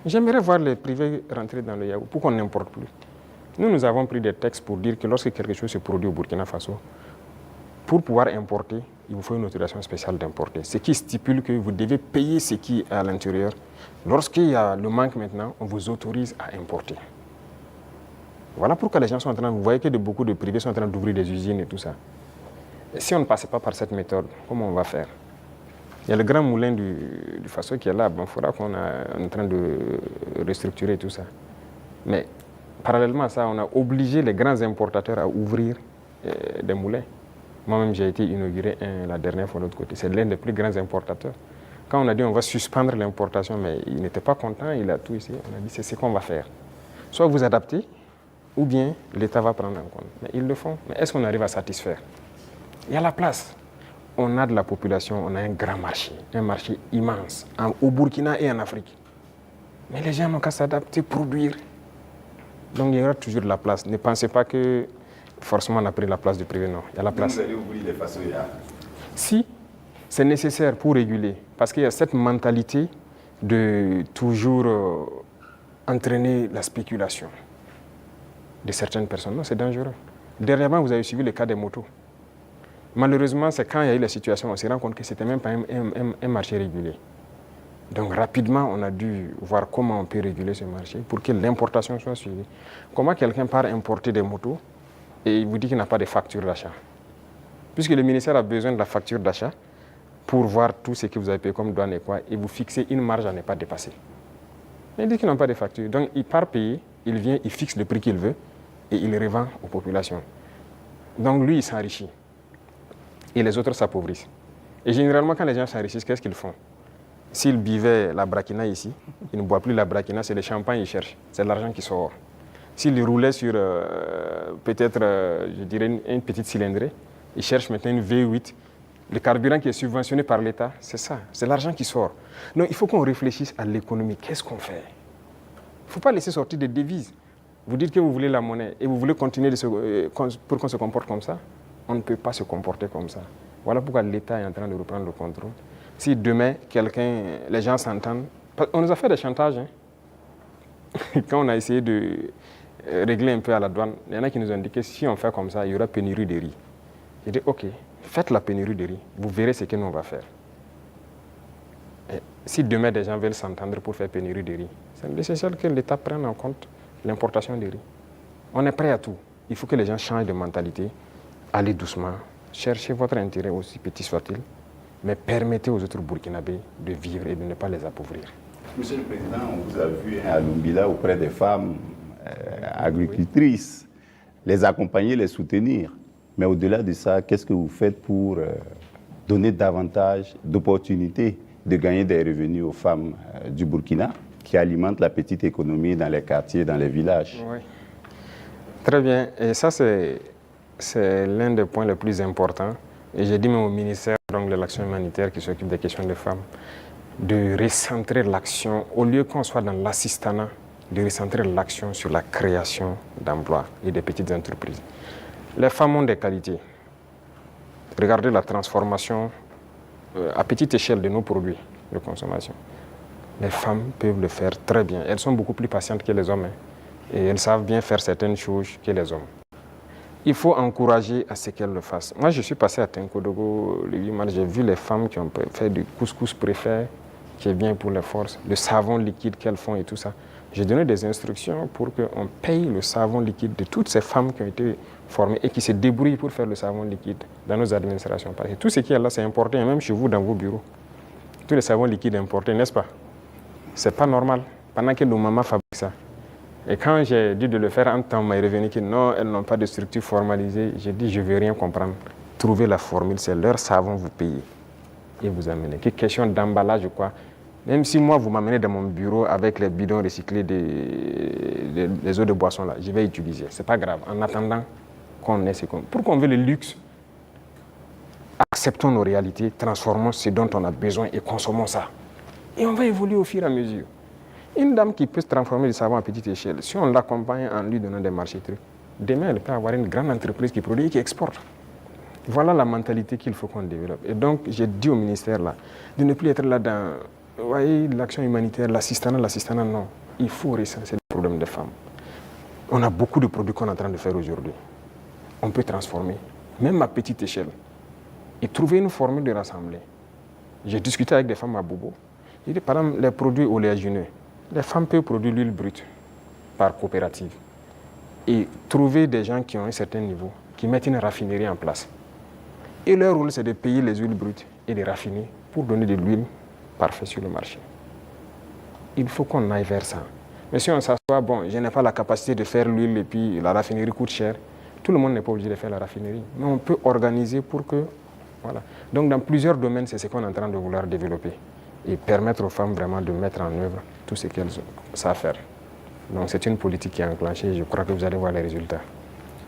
J'aimerais voir les privés rentrer dans le yaourt. Pourquoi on n'importe plus? Nous avons pris des textes pour dire que lorsque quelque chose se produit au Burkina Faso, pour pouvoir importer, il vous faut une autorisation spéciale d'importer. Ce qui stipule que vous devez payer ce qui est à l'intérieur. Lorsqu'il y a le manque maintenant, on vous autorise à importer. Voilà pourquoi les gens sont en train, vous voyez que beaucoup de privés sont en train d'ouvrir des usines et tout ça. Et si on ne passait pas par cette méthode, comment on va faire? Il y a le grand moulin du Faso qui est là. Bon, il faudra qu'on est en train de restructurer tout ça. Mais parallèlement à ça, on a obligé les grands importateurs à ouvrir des moulins. Moi-même, j'ai été inauguré la dernière fois de l'autre côté. C'est l'un des plus grands importateurs. Quand on a dit on va suspendre l'importation, mais il n'était pas content, il a tout ici. On a dit c'est ce qu'on va faire. Soit vous adaptez, ou bien l'État va prendre en compte. Mais ils le font. Mais est-ce qu'on arrive à satisfaire? Il y a la place. On a de la population, on a un grand marché immense, au Burkina et en Afrique. Mais les gens n'ont qu'à s'adapter, produire. Donc il y aura toujours de la place. Ne pensez pas que forcément on a pris la place du privé, non. Il y a la place.
Vous allez ouvrir les façonnières?
Si, c'est nécessaire pour réguler. Parce qu'il y a cette mentalité de toujours entraîner la spéculation de certaines personnes. Non, c'est dangereux. Dernièrement, vous avez suivi le cas des motos. Malheureusement, c'est quand il y a eu la situation, on s'est rendu compte que ce n'était même pas un marché régulier. Donc rapidement, on a dû voir comment on peut réguler ce marché pour que l'importation soit suivie. Comment quelqu'un part importer des motos et il vous dit qu'il n'a pas de facture d'achat? Puisque le ministère a besoin de la facture d'achat pour voir tout ce que vous avez payé comme douane et quoi, et vous fixez une marge à ne pas dépasser. Mais il dit qu'il n'a pas de facture. Donc il part payer, il vient, il fixe le prix qu'il veut et il revend aux populations. Donc lui, il s'enrichit. Et les autres s'appauvrissent. Et généralement, quand les gens s'enrichissent, qu'est-ce qu'ils font? S'ils buvaient la braquina ici, ils ne boivent plus la braquina, c'est le champagne qu'ils cherchent. C'est l'argent qui sort. S'ils roulaient sur peut-être, je dirais, une petite cylindrée, ils cherchent maintenant une V8. Le carburant qui est subventionné par l'État, c'est ça, c'est l'argent qui sort. Donc il faut qu'on réfléchisse à l'économie. Qu'est-ce qu'on fait? Il ne faut pas laisser sortir des devises. Vous dites que vous voulez la monnaie et vous voulez continuer pour qu'on se comporte comme ça. On ne peut pas se comporter comme ça. Voilà pourquoi l'État est en train de reprendre le contrôle. Si demain, les gens s'entendent, on nous a fait des chantages. Hein. Quand on a essayé de régler un peu à la douane, il y en a qui nous ont dit que si on fait comme ça, il y aura pénurie de riz. J'ai dit, ok, faites la pénurie de riz, vous verrez ce que nous on va faire. Et si demain, des gens veulent s'entendre pour faire pénurie de riz, c'est nécessaire que l'État prenne en compte l'importation de riz. On est prêt à tout. Il faut que les gens changent de mentalité. Allez doucement, cherchez votre intérêt aussi petit soit-il, mais permettez aux autres Burkinabés de vivre et de ne pas les appauvrir.
Monsieur le Président, on vous a vu à Lumbila auprès des femmes agricultrices, les accompagner, les soutenir. Mais au-delà de ça, qu'est-ce que vous faites pour donner davantage d'opportunités de gagner des revenus aux femmes du Burkina qui alimentent la petite économie dans les quartiers, dans les villages?
Oui. Très bien. Et ça, c'est l'un des points les plus importants. Et j'ai dit même au ministère donc de l'action humanitaire qui s'occupe des questions des femmes, de recentrer l'action, au lieu qu'on soit dans l'assistanat, de recentrer l'action sur la création d'emplois et des petites entreprises. Les femmes ont des qualités. Regardez la transformation à petite échelle de nos produits de consommation. Les femmes peuvent le faire très bien. Elles sont beaucoup plus patientes que les hommes, hein, et elles savent bien faire certaines choses que les hommes. Il faut encourager à ce qu'elles le fassent. Moi, je suis passé à Tenkodogo le 8 mars, j'ai vu les femmes qui ont fait du couscous préfet, qui est bien pour les forces, le savon liquide qu'elles font et tout ça. J'ai donné des instructions pour qu'on paye le savon liquide de toutes ces femmes qui ont été formées et qui se débrouillent pour faire le savon liquide dans nos administrations. Parce que tout ce qui est là, c'est importé, même chez vous, dans vos bureaux. Tous les savons liquides importés, n'est-ce pas? C'est pas normal, pendant que nos mamans fabriquent ça. Et quand j'ai dit de le faire, en temps, on m'a revenu que non, elles n'ont pas de structure formalisée. J'ai dit, je ne veux rien comprendre. Trouvez la formule, c'est leur savon, vous payez. Et vous amenez. Que question d'emballage ou quoi. Même si moi, vous m'amenez dans mon bureau avec les bidons recyclés des eaux de boisson, là, je vais utiliser. Ce n'est pas grave. En attendant qu'on ait ce qu'on... Pourquoi on veut le luxe? Acceptons nos réalités, transformons ce dont on a besoin et consommons ça. Et on va évoluer au fur et à mesure. Une dame qui peut se transformer du savon à petite échelle, si on l'accompagne en lui donnant des marchés trucs, demain, elle peut avoir une grande entreprise qui produit et qui exporte. Voilà la mentalité qu'il faut qu'on développe. Et donc, j'ai dit au ministère là, de ne plus être là dans, vous voyez, l'action humanitaire, l'assistanat, non. Il faut recenser le problème des femmes. On a beaucoup de produits qu'on est en train de faire aujourd'hui. On peut transformer, même à petite échelle, et trouver une formule de rassembler. J'ai discuté avec des femmes à Bobo. J'ai dit, par exemple, les produits oléagineux, les femmes peuvent produire l'huile brute par coopérative et trouver des gens qui ont un certain niveau, qui mettent une raffinerie en place. Et leur rôle, c'est de payer les huiles brutes et de raffiner pour donner de l'huile parfaite sur le marché. Il faut qu'on aille vers ça. Mais si on s'assoit, bon, je n'ai pas la capacité de faire l'huile et puis la raffinerie coûte cher, tout le monde n'est pas obligé de faire la raffinerie. Mais on peut organiser pour que... Voilà. Donc dans plusieurs domaines, c'est ce qu'on est en train de vouloir développer et permettre aux femmes vraiment de mettre en œuvre tout ce qu'elles savent faire. Donc c'est une politique qui est enclenchée et je crois que vous allez voir les résultats.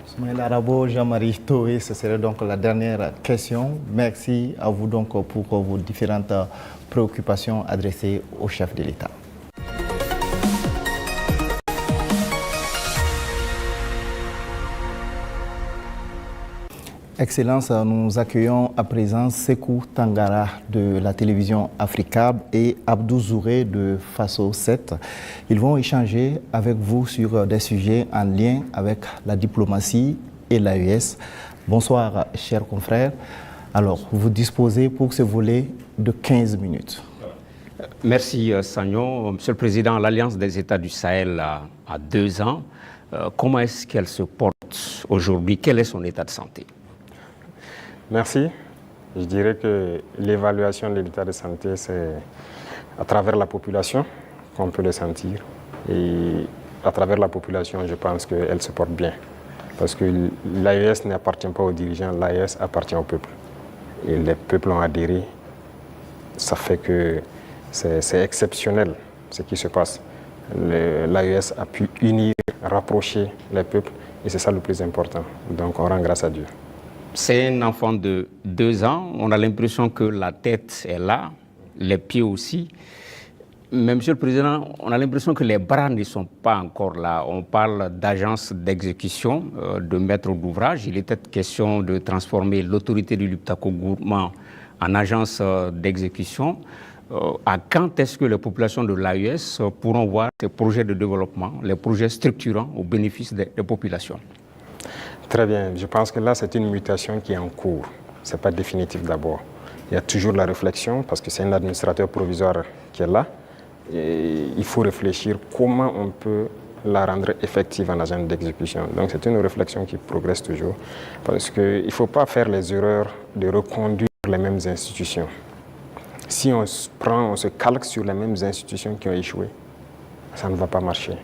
Soumaïla Arabo, Jean-Marie Toé, ce serait donc la dernière question. Merci à vous donc pour vos différentes préoccupations adressées au chef de l'État. Excellence, nous accueillons à présent Sekou Tangara de la télévision Africab et Abdou Zouré de Faso 7. Ils vont échanger avec vous sur des sujets en lien avec la diplomatie et l'AES. Bonsoir, chers confrères. Alors, vous disposez pour ce volet de 15 minutes.
Merci, Sagnon. Monsieur le Président, l'Alliance des États du Sahel a 2 ans. Comment est-ce qu'elle se porte aujourd'hui? Quel est son état de santé?
Merci. Je dirais que l'évaluation de l'état de santé, c'est à travers la population qu'on peut le sentir. Et à travers la population, je pense qu'elle se porte bien. Parce que l'AES n'appartient pas aux dirigeants, l'AES appartient au peuple. Et les peuples ont adhéré. Ça fait que c'est exceptionnel ce qui se passe. L'AES a pu unir, rapprocher les peuples et c'est ça le plus important. Donc on rend grâce à Dieu.
C'est un enfant de 2 ans. On a l'impression que la tête est là, les pieds aussi. Mais Monsieur le Président, on a l'impression que les bras ne sont pas encore là. On parle d'agence d'exécution, de maître d'ouvrage. Il était question de transformer l'autorité du Liptako Gourmand en agence d'exécution. À quand est-ce que les populations de l'AES pourront voir ces projets de développement, les projets structurants au bénéfice des populations?
Très bien. Je pense que là, c'est une mutation qui est en cours. Ce n'est pas définitif d'abord. Il y a toujours la réflexion, parce que c'est un administrateur provisoire qui est là. Et il faut réfléchir comment on peut la rendre effective en agent d'exécution. Donc c'est une réflexion qui progresse toujours. Parce qu'il ne faut pas faire les erreurs de reconduire les mêmes institutions. Si on se calque sur les mêmes institutions qui ont échoué, ça ne va pas marcher.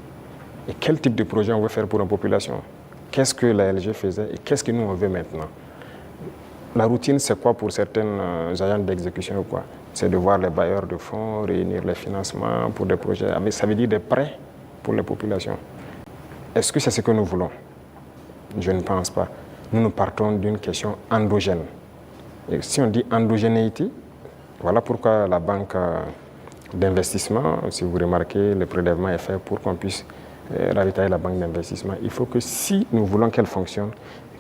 Et quel type de projet on veut faire pour une population? Qu'est-ce que la LG faisait et qu'est-ce que nous on veut maintenant? La routine, c'est quoi pour certains agents d'exécution ou quoi? C'est de voir les bailleurs de fonds, réunir les financements pour des projets. Mais ça veut dire des prêts pour les populations. Est-ce que c'est ce que nous voulons? Je ne pense pas. Nous partons d'une question endogène. Et si on dit endogénéité, voilà pourquoi la banque d'investissement, si vous remarquez, le prélèvement est fait pour qu'on puisse ravitailler la banque d'investissement. Il faut que si nous voulons qu'elle fonctionne,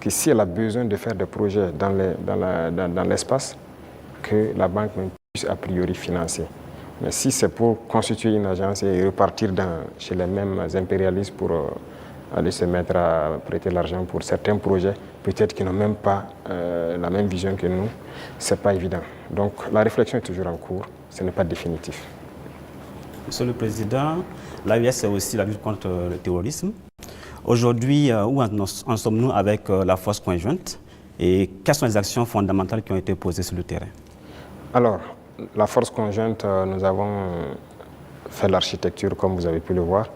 que si elle a besoin de faire des projets dans l'espace, que la banque puisse a priori financer. Mais si c'est pour constituer une agence et repartir chez les mêmes impérialistes pour aller se mettre à prêter l'argent pour certains projets, peut-être qu'ils n'ont même pas la même vision que nous, ce n'est pas évident. Donc la réflexion est toujours en cours, ce n'est pas définitif.
Monsieur le Président, l'AES c'est aussi la lutte contre le terrorisme. Aujourd'hui, où en sommes-nous avec la force conjointe et quelles sont les actions fondamentales qui ont été posées sur le terrain?
Alors, la force conjointe, nous avons fait l'architecture comme vous avez pu le voir.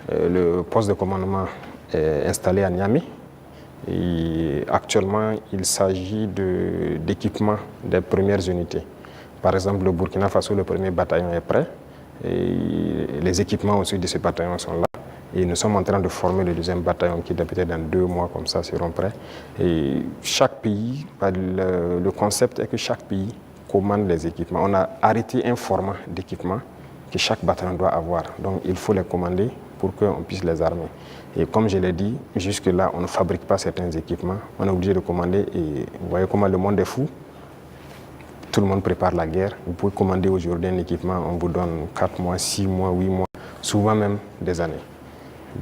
Le poste de commandement est installé à Niamey. Et actuellement, il s'agit d'équipement des premières unités. Par exemple, le Burkina Faso, le premier bataillon est prêt. Et les équipements aussi de ce bataillon sont là. Et nous sommes en train de former le deuxième bataillon qui, peut-être dans 2 mois, comme ça, seront prêts. Et chaque pays, le concept est que chaque pays commande les équipements. On a arrêté un format d'équipement que chaque bataillon doit avoir. Donc, il faut les commander pour qu'on puisse les armer. Et comme je l'ai dit, jusque-là, on ne fabrique pas certains équipements. On est obligé de commander. Et vous voyez comment le monde est fou. Tout le monde prépare la guerre. Vous pouvez commander aujourd'hui un équipement, on vous donne 4 mois, 6 mois, 8 mois, souvent même des années.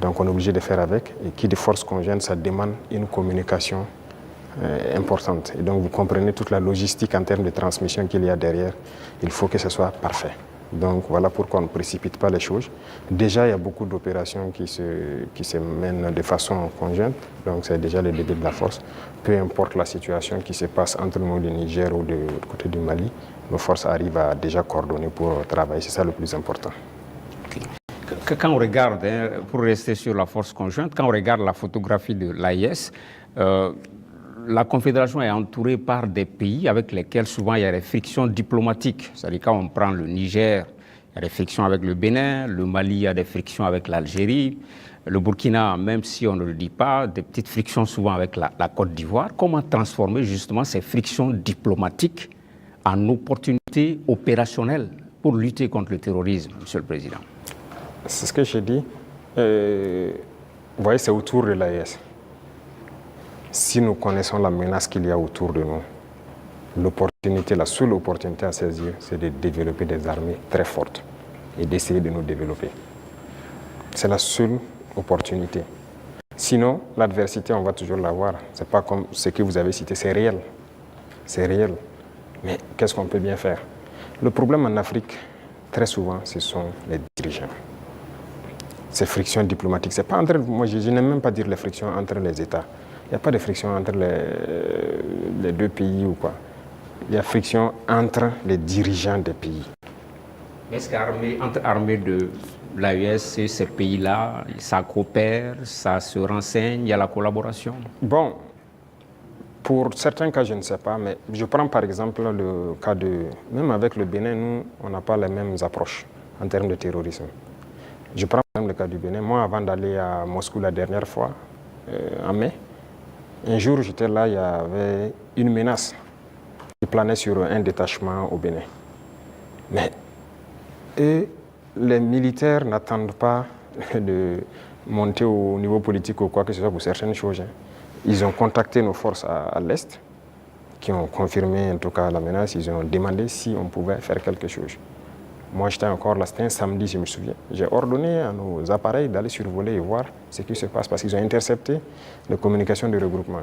Donc on est obligé de faire avec. Et qui de force conjointe, ça demande une communication importante. Et donc vous comprenez toute la logistique en termes de transmission qu'il y a derrière. Il faut que ce soit parfait. Donc voilà pourquoi on ne précipite pas les choses. Déjà, il y a beaucoup d'opérations qui se mènent de façon conjointe. Donc c'est déjà le début de la force. Peu importe la situation qui se passe entre nous, le Niger ou du côté du Mali, nos forces arrivent à déjà coordonner pour travailler. C'est ça le plus important.
Quand on regarde, pour rester sur la force conjointe, quand on regarde la photographie de l'AIS, la Confédération est entourée par des pays avec lesquels souvent il y a des frictions diplomatiques. C'est-à-dire quand on prend le Niger, il y a des frictions avec le Bénin, le Mali, il y a des frictions avec l'Algérie, le Burkina, même si on ne le dit pas, des petites frictions souvent avec la Côte d'Ivoire. Comment transformer justement ces frictions diplomatiques en opportunités opérationnelles pour lutter contre le terrorisme, Monsieur le Président?
C'est ce que j'ai dit. Vous voyez, c'est autour de l'AES. Si nous connaissons la menace qu'il y a autour de nous, l'opportunité, la seule opportunité à saisir, c'est de développer des armées très fortes et d'essayer de nous développer. C'est la seule opportunité. Sinon, l'adversité, on va toujours l'avoir. Ce n'est pas comme ce que vous avez cité, c'est réel. C'est réel. Mais qu'est-ce qu'on peut bien faire? Le problème en Afrique, très souvent, ce sont les dirigeants. Ces frictions diplomatiques, c'est pas entre, moi je n'aime même pas dire les frictions entre les États. Il n'y a pas de friction entre les 2 pays ou quoi. Il y a friction entre les dirigeants des pays.
Est-ce qu'entre armées de l'AES et ces pays-là, ça coopère, ça se renseigne, il y a la collaboration?
Bon, pour certains cas, je ne sais pas, mais je prends par exemple le cas de... Même avec le Bénin, nous, on n'a pas les mêmes approches en termes de terrorisme. Je prends par exemple le cas du Bénin. Moi, avant d'aller à Moscou la dernière fois, en mai, un jour, j'étais là, il y avait une menace qui planait sur un détachement au Bénin. Mais les militaires n'attendent pas de monter au niveau politique ou quoi que ce soit pour certaines choses. Ils ont contacté nos forces à l'Est, qui ont confirmé en tout cas la menace. Ils ont demandé si on pouvait faire quelque chose. Moi, j'étais encore là, c'était un samedi, je me souviens. J'ai ordonné à nos appareils d'aller survoler et voir ce qui se passe parce qu'ils ont intercepté les communications de regroupement.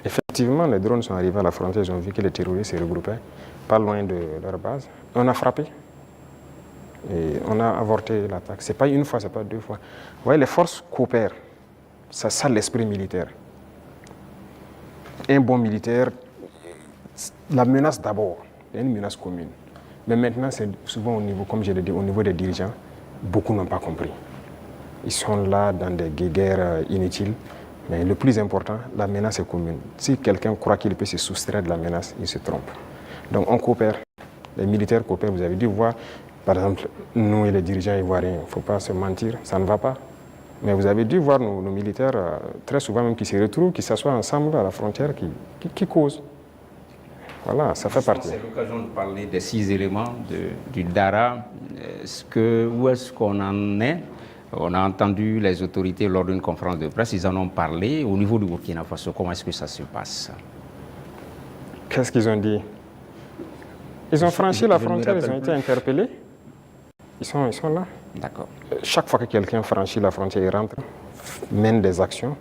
Effectivement, les drones sont arrivés à la frontière, ils ont vu que les terroristes se regroupaient pas loin de leur base. On a frappé et on a avorté l'attaque. Ce n'est pas une fois, ce n'est pas 2 fois. Vous voyez, les forces coopèrent. C'est ça l'esprit militaire. Un bon militaire, la menace d'abord, il y a une menace commune. Mais maintenant, c'est souvent au niveau, comme je l'ai dit, au niveau des dirigeants, beaucoup n'ont pas compris. Ils sont là dans des guerres inutiles. Mais le plus important, la menace est commune. Si quelqu'un croit qu'il peut se soustraire de la menace, il se trompe. Donc on coopère. Les militaires coopèrent. Vous avez dû voir, par exemple, nous et les dirigeants ivoiriens, il ne faut pas se mentir, ça ne va pas. Mais vous avez dû voir nos militaires, très souvent même, qui se retrouvent, qui s'assoient ensemble à la frontière, qui causent. Voilà, ça fait partie.
C'est l'occasion de parler des 6 éléments du DARA. Où est-ce qu'on en est? On a entendu les autorités lors d'une conférence de presse, ils en ont parlé. Au niveau du Burkina Faso, comment est-ce que ça se passe?
Qu'est-ce qu'ils ont dit? Ils ont franchi la frontière, ils ont été interpellés. Ils sont là.
D'accord.
Chaque fois que quelqu'un franchit la frontière, il rentre, mène des actions.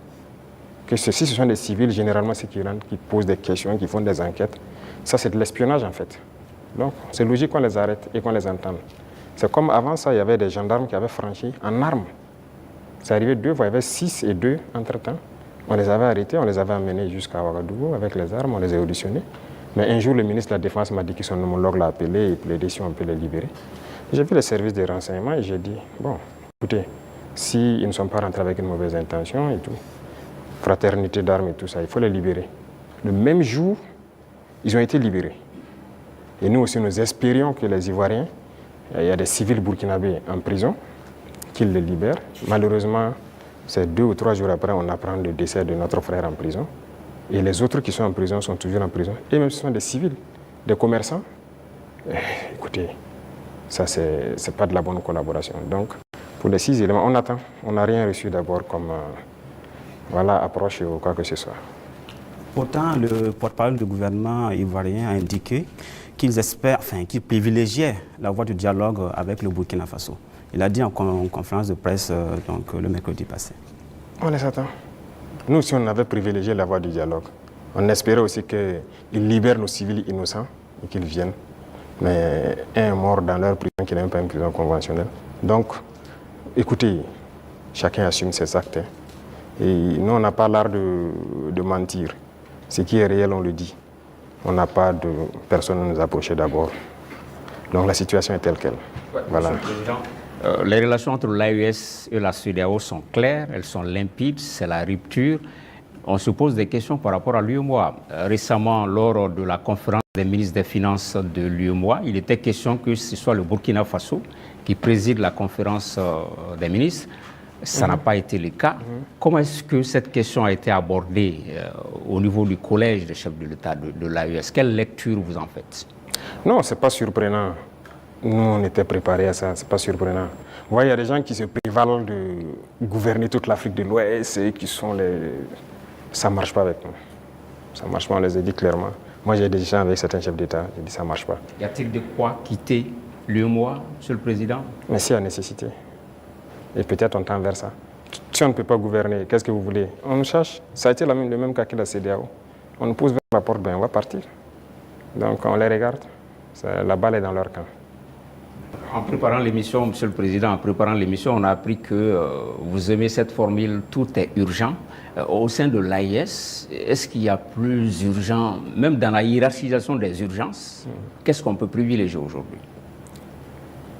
Que ce sont des civils, généralement, ceux qui rentrent, qui posent des questions, qui font des enquêtes. Ça, c'est de l'espionnage, en fait. Donc, c'est logique qu'on les arrête et qu'on les entende. C'est comme avant ça, il y avait des gendarmes qui avaient franchi en armes. C'est arrivé 2 fois, il y avait 6 et 2 entre-temps. On les avait arrêtés, on les avait amenés jusqu'à Ouagadougou avec les armes, on les a auditionnés. Mais un jour, le ministre de la Défense m'a dit que son homologue l'a appelé et plaidé si on peut les libérer. J'ai vu les services de renseignement et j'ai dit, bon, écoutez, s'ils ne sont pas rentrés avec une mauvaise intention et tout, fraternité d'armes et tout ça, il faut les libérer. Le même jour, ils ont été libérés. Et nous aussi, nous espérions que les Ivoiriens, il y a des civils burkinabés en prison, qu'ils les libèrent. Malheureusement, c'est 2 ou 3 jours après, on apprend le décès de notre frère en prison. Et les autres qui sont en prison sont toujours en prison. Et même ce sont des civils, des commerçants. Écoutez, ça, c'est pas de la bonne collaboration. Donc, pour les 6 éléments, on attend. On n'a rien reçu d'abord comme approche ou quoi que ce soit.
Pourtant, le porte-parole du gouvernement ivoirien a indiqué qu'ils espèrent, qu'ils privilégiaient la voie du dialogue avec le Burkina Faso. Il a dit en conférence de presse le mercredi passé.
On les attend. Nous aussi, on avait privilégié la voie du dialogue. On espérait aussi qu'ils libèrent nos civils innocents et qu'ils viennent. Mais un est mort dans leur prison qui n'est même pas une prison conventionnelle. Donc, écoutez, chacun assume ses actes. Et nous, on n'a pas l'art de mentir. Ce qui est réel, on le dit. On n'a pas de personne à nous approcher d'abord. Donc la situation est telle qu'elle.
Ouais,
voilà.
Les relations entre l'AES et la CEDEAO sont claires, elles sont limpides, c'est la rupture. On se pose des questions par rapport à l'UEMOA. Récemment, lors de la conférence des ministres des Finances de l'UEMOA, il était question que ce soit le Burkina Faso qui préside la conférence des ministres. Ça n'a pas été le cas. Comment est-ce que cette question a été abordée au niveau du collège des chefs de l'État de l'AES? Quelle lecture vous en faites?
Non, ce n'est pas surprenant. Nous, on était préparés à ça, ce n'est pas surprenant. Vous voyez, il y a des gens qui se prévalent de gouverner toute l'Afrique de l'Ouest et qui sont les... Ça ne marche pas avec nous. Ça ne marche pas, on les a dit clairement. Moi, j'ai des gens avec certains chefs d'État, j'ai dit ça ne marche pas.
Y a-t-il de quoi quitter l'UEMOA, Monsieur le Président? Mais
s'il y a nécessité. Et peut-être on tend vers ça. Si on ne peut pas gouverner, qu'est-ce que vous voulez? On nous cherche. Ça a été le même cas que la CEDEAO. On nous pose vers la porte, on va partir. Donc on les regarde. La balle est dans leur camp.
En préparant l'émission, Monsieur le Président, on a appris que vous aimez cette formule « tout est urgent ». Au sein de l'AIS, est-ce qu'il y a plus urgent, même dans la hiérarchisation des urgences, qu'est-ce qu'on peut privilégier aujourd'hui?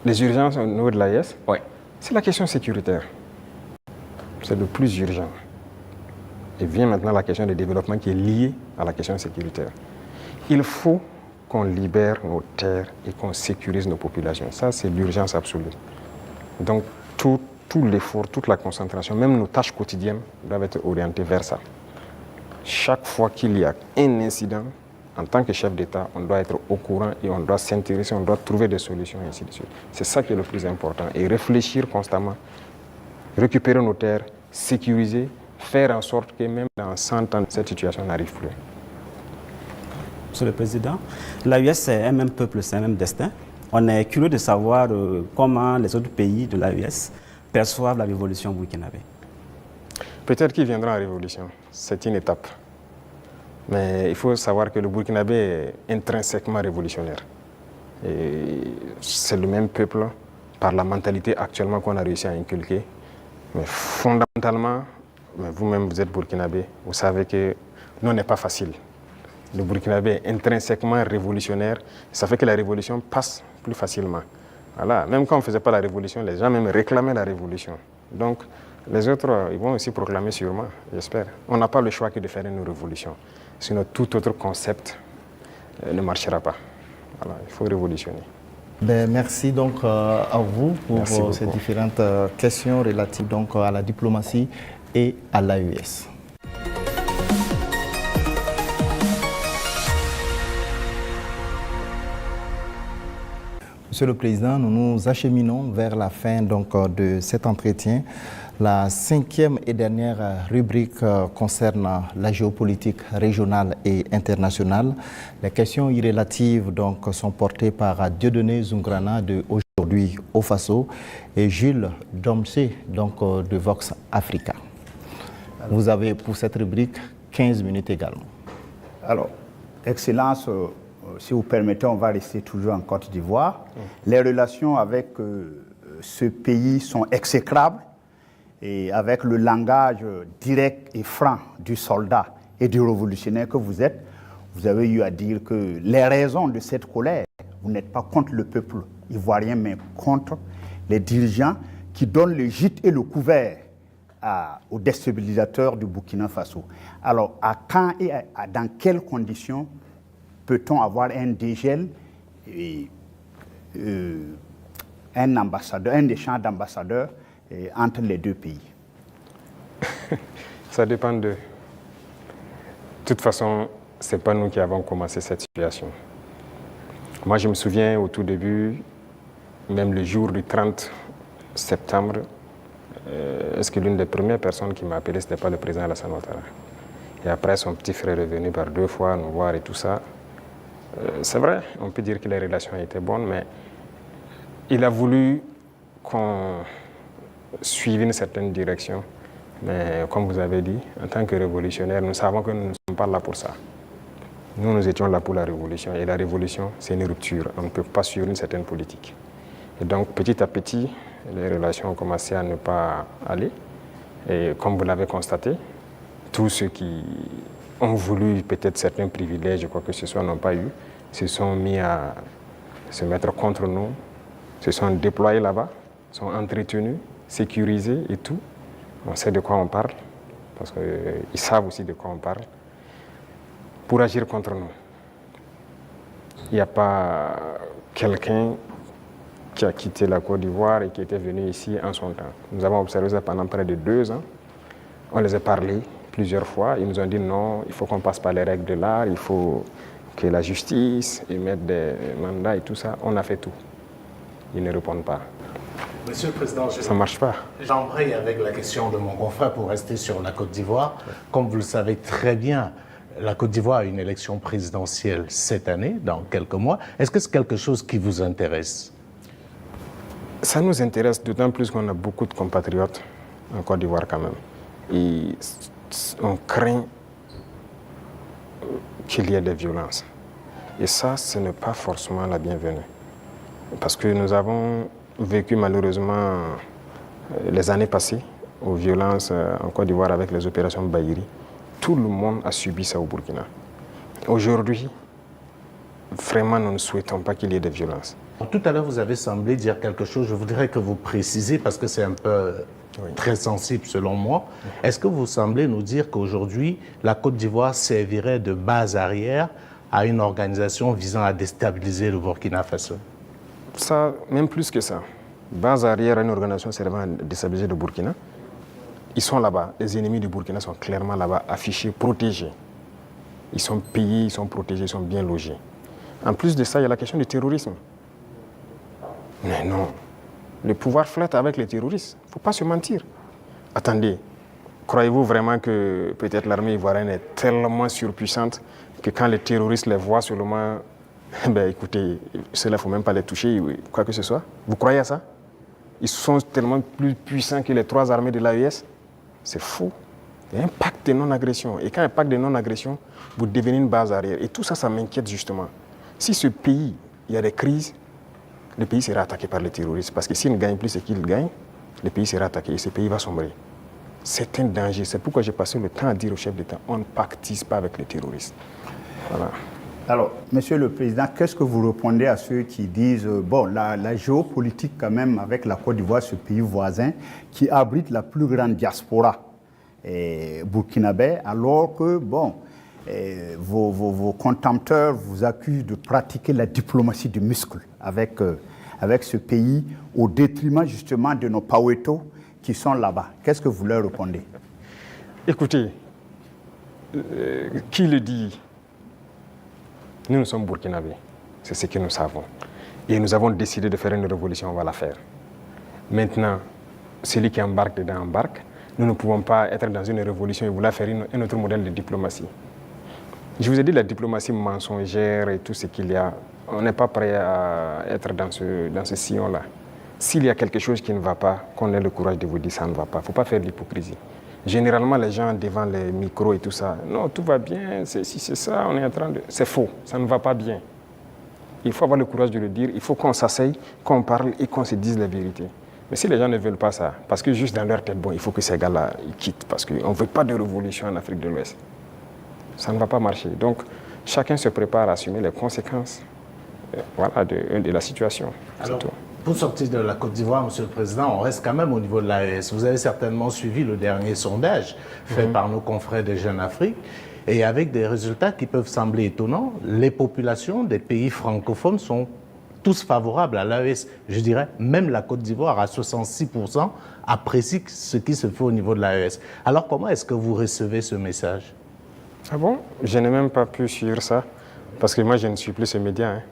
Les urgences au niveau de l'AIS?
Oui.
C'est la question sécuritaire. C'est le plus urgent. Et vient maintenant la question du développement qui est liée à la question sécuritaire. Il faut qu'on libère nos terres et qu'on sécurise nos populations. Ça, c'est l'urgence absolue. Donc, tout l'effort, toute la concentration, même nos tâches quotidiennes doivent être orientées vers ça. Chaque fois qu'il y a un incident, en tant que chef d'État, on doit être au courant et on doit s'intéresser, on doit trouver des solutions et ainsi de suite. C'est ça qui est le plus important. Et réfléchir constamment, récupérer nos terres, sécuriser, faire en sorte que même dans 100 ans, cette situation n'arrive plus.
Monsieur le Président, l'AES, c'est un même peuple, c'est un même destin. On est curieux de savoir comment les autres pays de l'AES perçoivent la révolution burkinabé.
Peut-être qu'ils viendront en révolution. C'est une étape. Mais il faut savoir que le Burkinabé est intrinsèquement révolutionnaire. C'est le même peuple par la mentalité actuellement qu'on a réussi à inculquer. Mais fondamentalement, vous-même vous êtes Burkinabé, vous savez que non, n'est pas facile. Le Burkinabé est intrinsèquement révolutionnaire. Ça fait que la révolution passe plus facilement. Voilà. Même quand on ne faisait pas la révolution, les gens même réclamaient la révolution. Donc les autres, ils vont aussi proclamer sûrement, j'espère. On n'a pas le choix que de faire une révolution. Sinon, tout autre concept ne marchera pas. Voilà, il faut révolutionner.
Merci donc à vous pour ces différentes questions relatives donc à la diplomatie et à l'AES. Monsieur le Président, nous nous acheminons vers la fin donc, de cet entretien. La 5e et dernière rubrique concerne la géopolitique régionale et internationale. Les questions irrélatives donc, sont portées par Dieudonné Zungrana de Aujourd'hui au Faso et Jules Domsé donc, de Vox Africa. Vous avez pour cette rubrique 15 minutes également.
Alors, Excellence, si vous permettez, on va rester toujours en Côte d'Ivoire. Les relations avec ce pays sont exécrables et avec le langage direct et franc du soldat et du révolutionnaire que vous êtes, vous avez eu à dire que les raisons de cette colère, vous n'êtes pas contre le peuple ivoirien, mais contre les dirigeants qui donnent le gîte et le couvert aux déstabilisateurs du Burkina Faso. Alors, à quand et dans quelles conditions peut-on avoir un dégel et un échange d'ambassadeurs entre les deux pays?
Ça dépend de... De toute façon, ce n'est pas nous qui avons commencé cette situation. Moi, je me souviens au tout début, même le jour du 30 septembre, est-ce que l'une des premières personnes qui m'a appelé, ce n'était pas le président Alassane Ouattara? Et après, son petit frère est venu par 2 fois nous voir et tout ça. C'est vrai, on peut dire que les relations étaient bonnes, mais il a voulu qu'on suive une certaine direction. Mais comme vous avez dit, en tant que révolutionnaire, nous savons que nous ne sommes pas là pour ça. Nous étions là pour la révolution. Et la révolution, c'est une rupture. On ne peut pas suivre une certaine politique. Et donc, petit à petit, les relations ont commencé à ne pas aller. Et comme vous l'avez constaté, tous ceux qui ont voulu peut-être certains privilèges ou quoi que ce soit n'ont pas eu, se sont mis à se mettre contre nous, se sont déployés là-bas, sont entretenus, sécurisés et tout. On sait de quoi on parle, parce qu'ils savent aussi de quoi on parle, pour agir contre nous. Il n'y a pas quelqu'un qui a quitté la Côte d'Ivoire et qui était venu ici en son temps. Nous avons observé ça pendant près de 2 ans. On les a parlé plusieurs fois. Ils nous ont dit non, il faut qu'on passe par les règles de l'art, il faut que la justice émette des mandats et tout ça. On a fait tout. Ils ne répondent pas.
Monsieur le Président,
ça ne marche pas.
J'embraye avec la question de mon confrère pour rester sur la Côte d'Ivoire. Comme vous le savez très bien, la Côte d'Ivoire a une élection présidentielle cette année, dans quelques mois. Est-ce que c'est quelque chose qui vous intéresse?
Ça nous intéresse d'autant plus qu'on a beaucoup de compatriotes en Côte d'Ivoire quand même. Et on craint qu'il y ait des violences. Et ça, ce n'est pas forcément la bienvenue. Parce que nous avons vécu malheureusement les années passées aux violences en Côte d'Ivoire avec les opérations Bahiri. Tout le monde a subi ça au Burkina. Aujourd'hui, vraiment, nous ne souhaitons pas qu'il y ait des violences.
Tout à l'heure, vous avez semblé dire quelque chose. Je voudrais que vous précisiez, parce que c'est un peu très sensible selon moi. Est-ce que vous semblez nous dire qu'aujourd'hui, la Côte d'Ivoire servirait de base arrière à une organisation visant à déstabiliser le Burkina Faso?
Ça, même plus que ça. Base arrière à une organisation servant à déstabiliser le Burkina. Ils sont là-bas. Les ennemis du Burkina sont clairement là-bas, affichés, protégés. Ils sont payés, ils sont protégés, ils sont bien logés. En plus de ça, il y a la question du terrorisme. Mais non, le pouvoir flotte avec les terroristes. Il ne faut pas se mentir. Attendez, croyez-vous vraiment que peut-être l'armée ivoirienne est tellement surpuissante que quand les terroristes les voient seulement, ben écoutez, ceux-là, il ne faut même pas les toucher, quoi que ce soit. Vous croyez à ça? Ils sont tellement plus puissants que les 3 armées de l'AES. C'est faux. Il y a un pacte de non-agression. Et quand il y a un pacte de non-agression, vous devenez une base arrière. Et tout ça, ça m'inquiète justement. Si ce pays, il y a des crises, le pays sera attaqué par les terroristes. Parce que s'ils ne gagnent plus ce qu'ils gagnent, le pays sera attaqué et ce pays va sombrer. C'est un danger. C'est pourquoi j'ai passé le temps à dire au chef d'État, on ne pactise pas avec les terroristes. Voilà.
Alors, Monsieur le Président, qu'est-ce que vous répondez à ceux qui disent, bon, la géopolitique quand même avec la Côte d'Ivoire, ce pays voisin, qui abrite la plus grande diaspora burkinabé, alors que, bon, vos contempteurs vous accusent de pratiquer la diplomatie du muscle avec ce pays, au détriment justement de nos Paweto qui sont là-bas. Qu'est-ce que vous leur répondez?
Écoutez, qui le dit? Nous sommes burkinabés, c'est ce que nous savons. Et nous avons décidé de faire une révolution, on va la faire. Maintenant, celui qui embarque dedans embarque. Nous ne pouvons pas être dans une révolution et vouloir faire un autre modèle de diplomatie. Je vous ai dit la diplomatie mensongère et tout ce qu'il y a. On n'est pas prêt à être dans ce sillon-là. S'il y a quelque chose qui ne va pas, qu'on ait le courage de vous dire ça ne va pas. Il ne faut pas faire de l'hypocrisie. Généralement, les gens devant les micros et tout ça, non, tout va bien, si c'est ça, on est en train de... C'est faux, ça ne va pas bien. Il faut avoir le courage de le dire, il faut qu'on s'asseye, qu'on parle et qu'on se dise la vérité. Mais si les gens ne veulent pas ça, parce que juste dans leur tête, bon, il faut que ces gars-là quittent, parce qu'on ne veut pas de révolution en Afrique de l'Ouest. Ça ne va pas marcher. Donc, chacun se prépare à assumer les conséquences de la situation.
Alors, pour sortir de la Côte d'Ivoire, Monsieur le Président, on reste quand même au niveau de l'AES. Vous avez certainement suivi le dernier sondage fait par nos confrères de Jeune Afrique. Et avec des résultats qui peuvent sembler étonnants, les populations des pays francophones sont tous favorables à l'AES. Je dirais, même la Côte d'Ivoire, à 66%, apprécie ce qui se fait au niveau de l'AES. Alors, comment est-ce que vous recevez ce message?
Ah bon? Je n'ai même pas pu suivre ça, parce que moi, je ne suis plus ce média.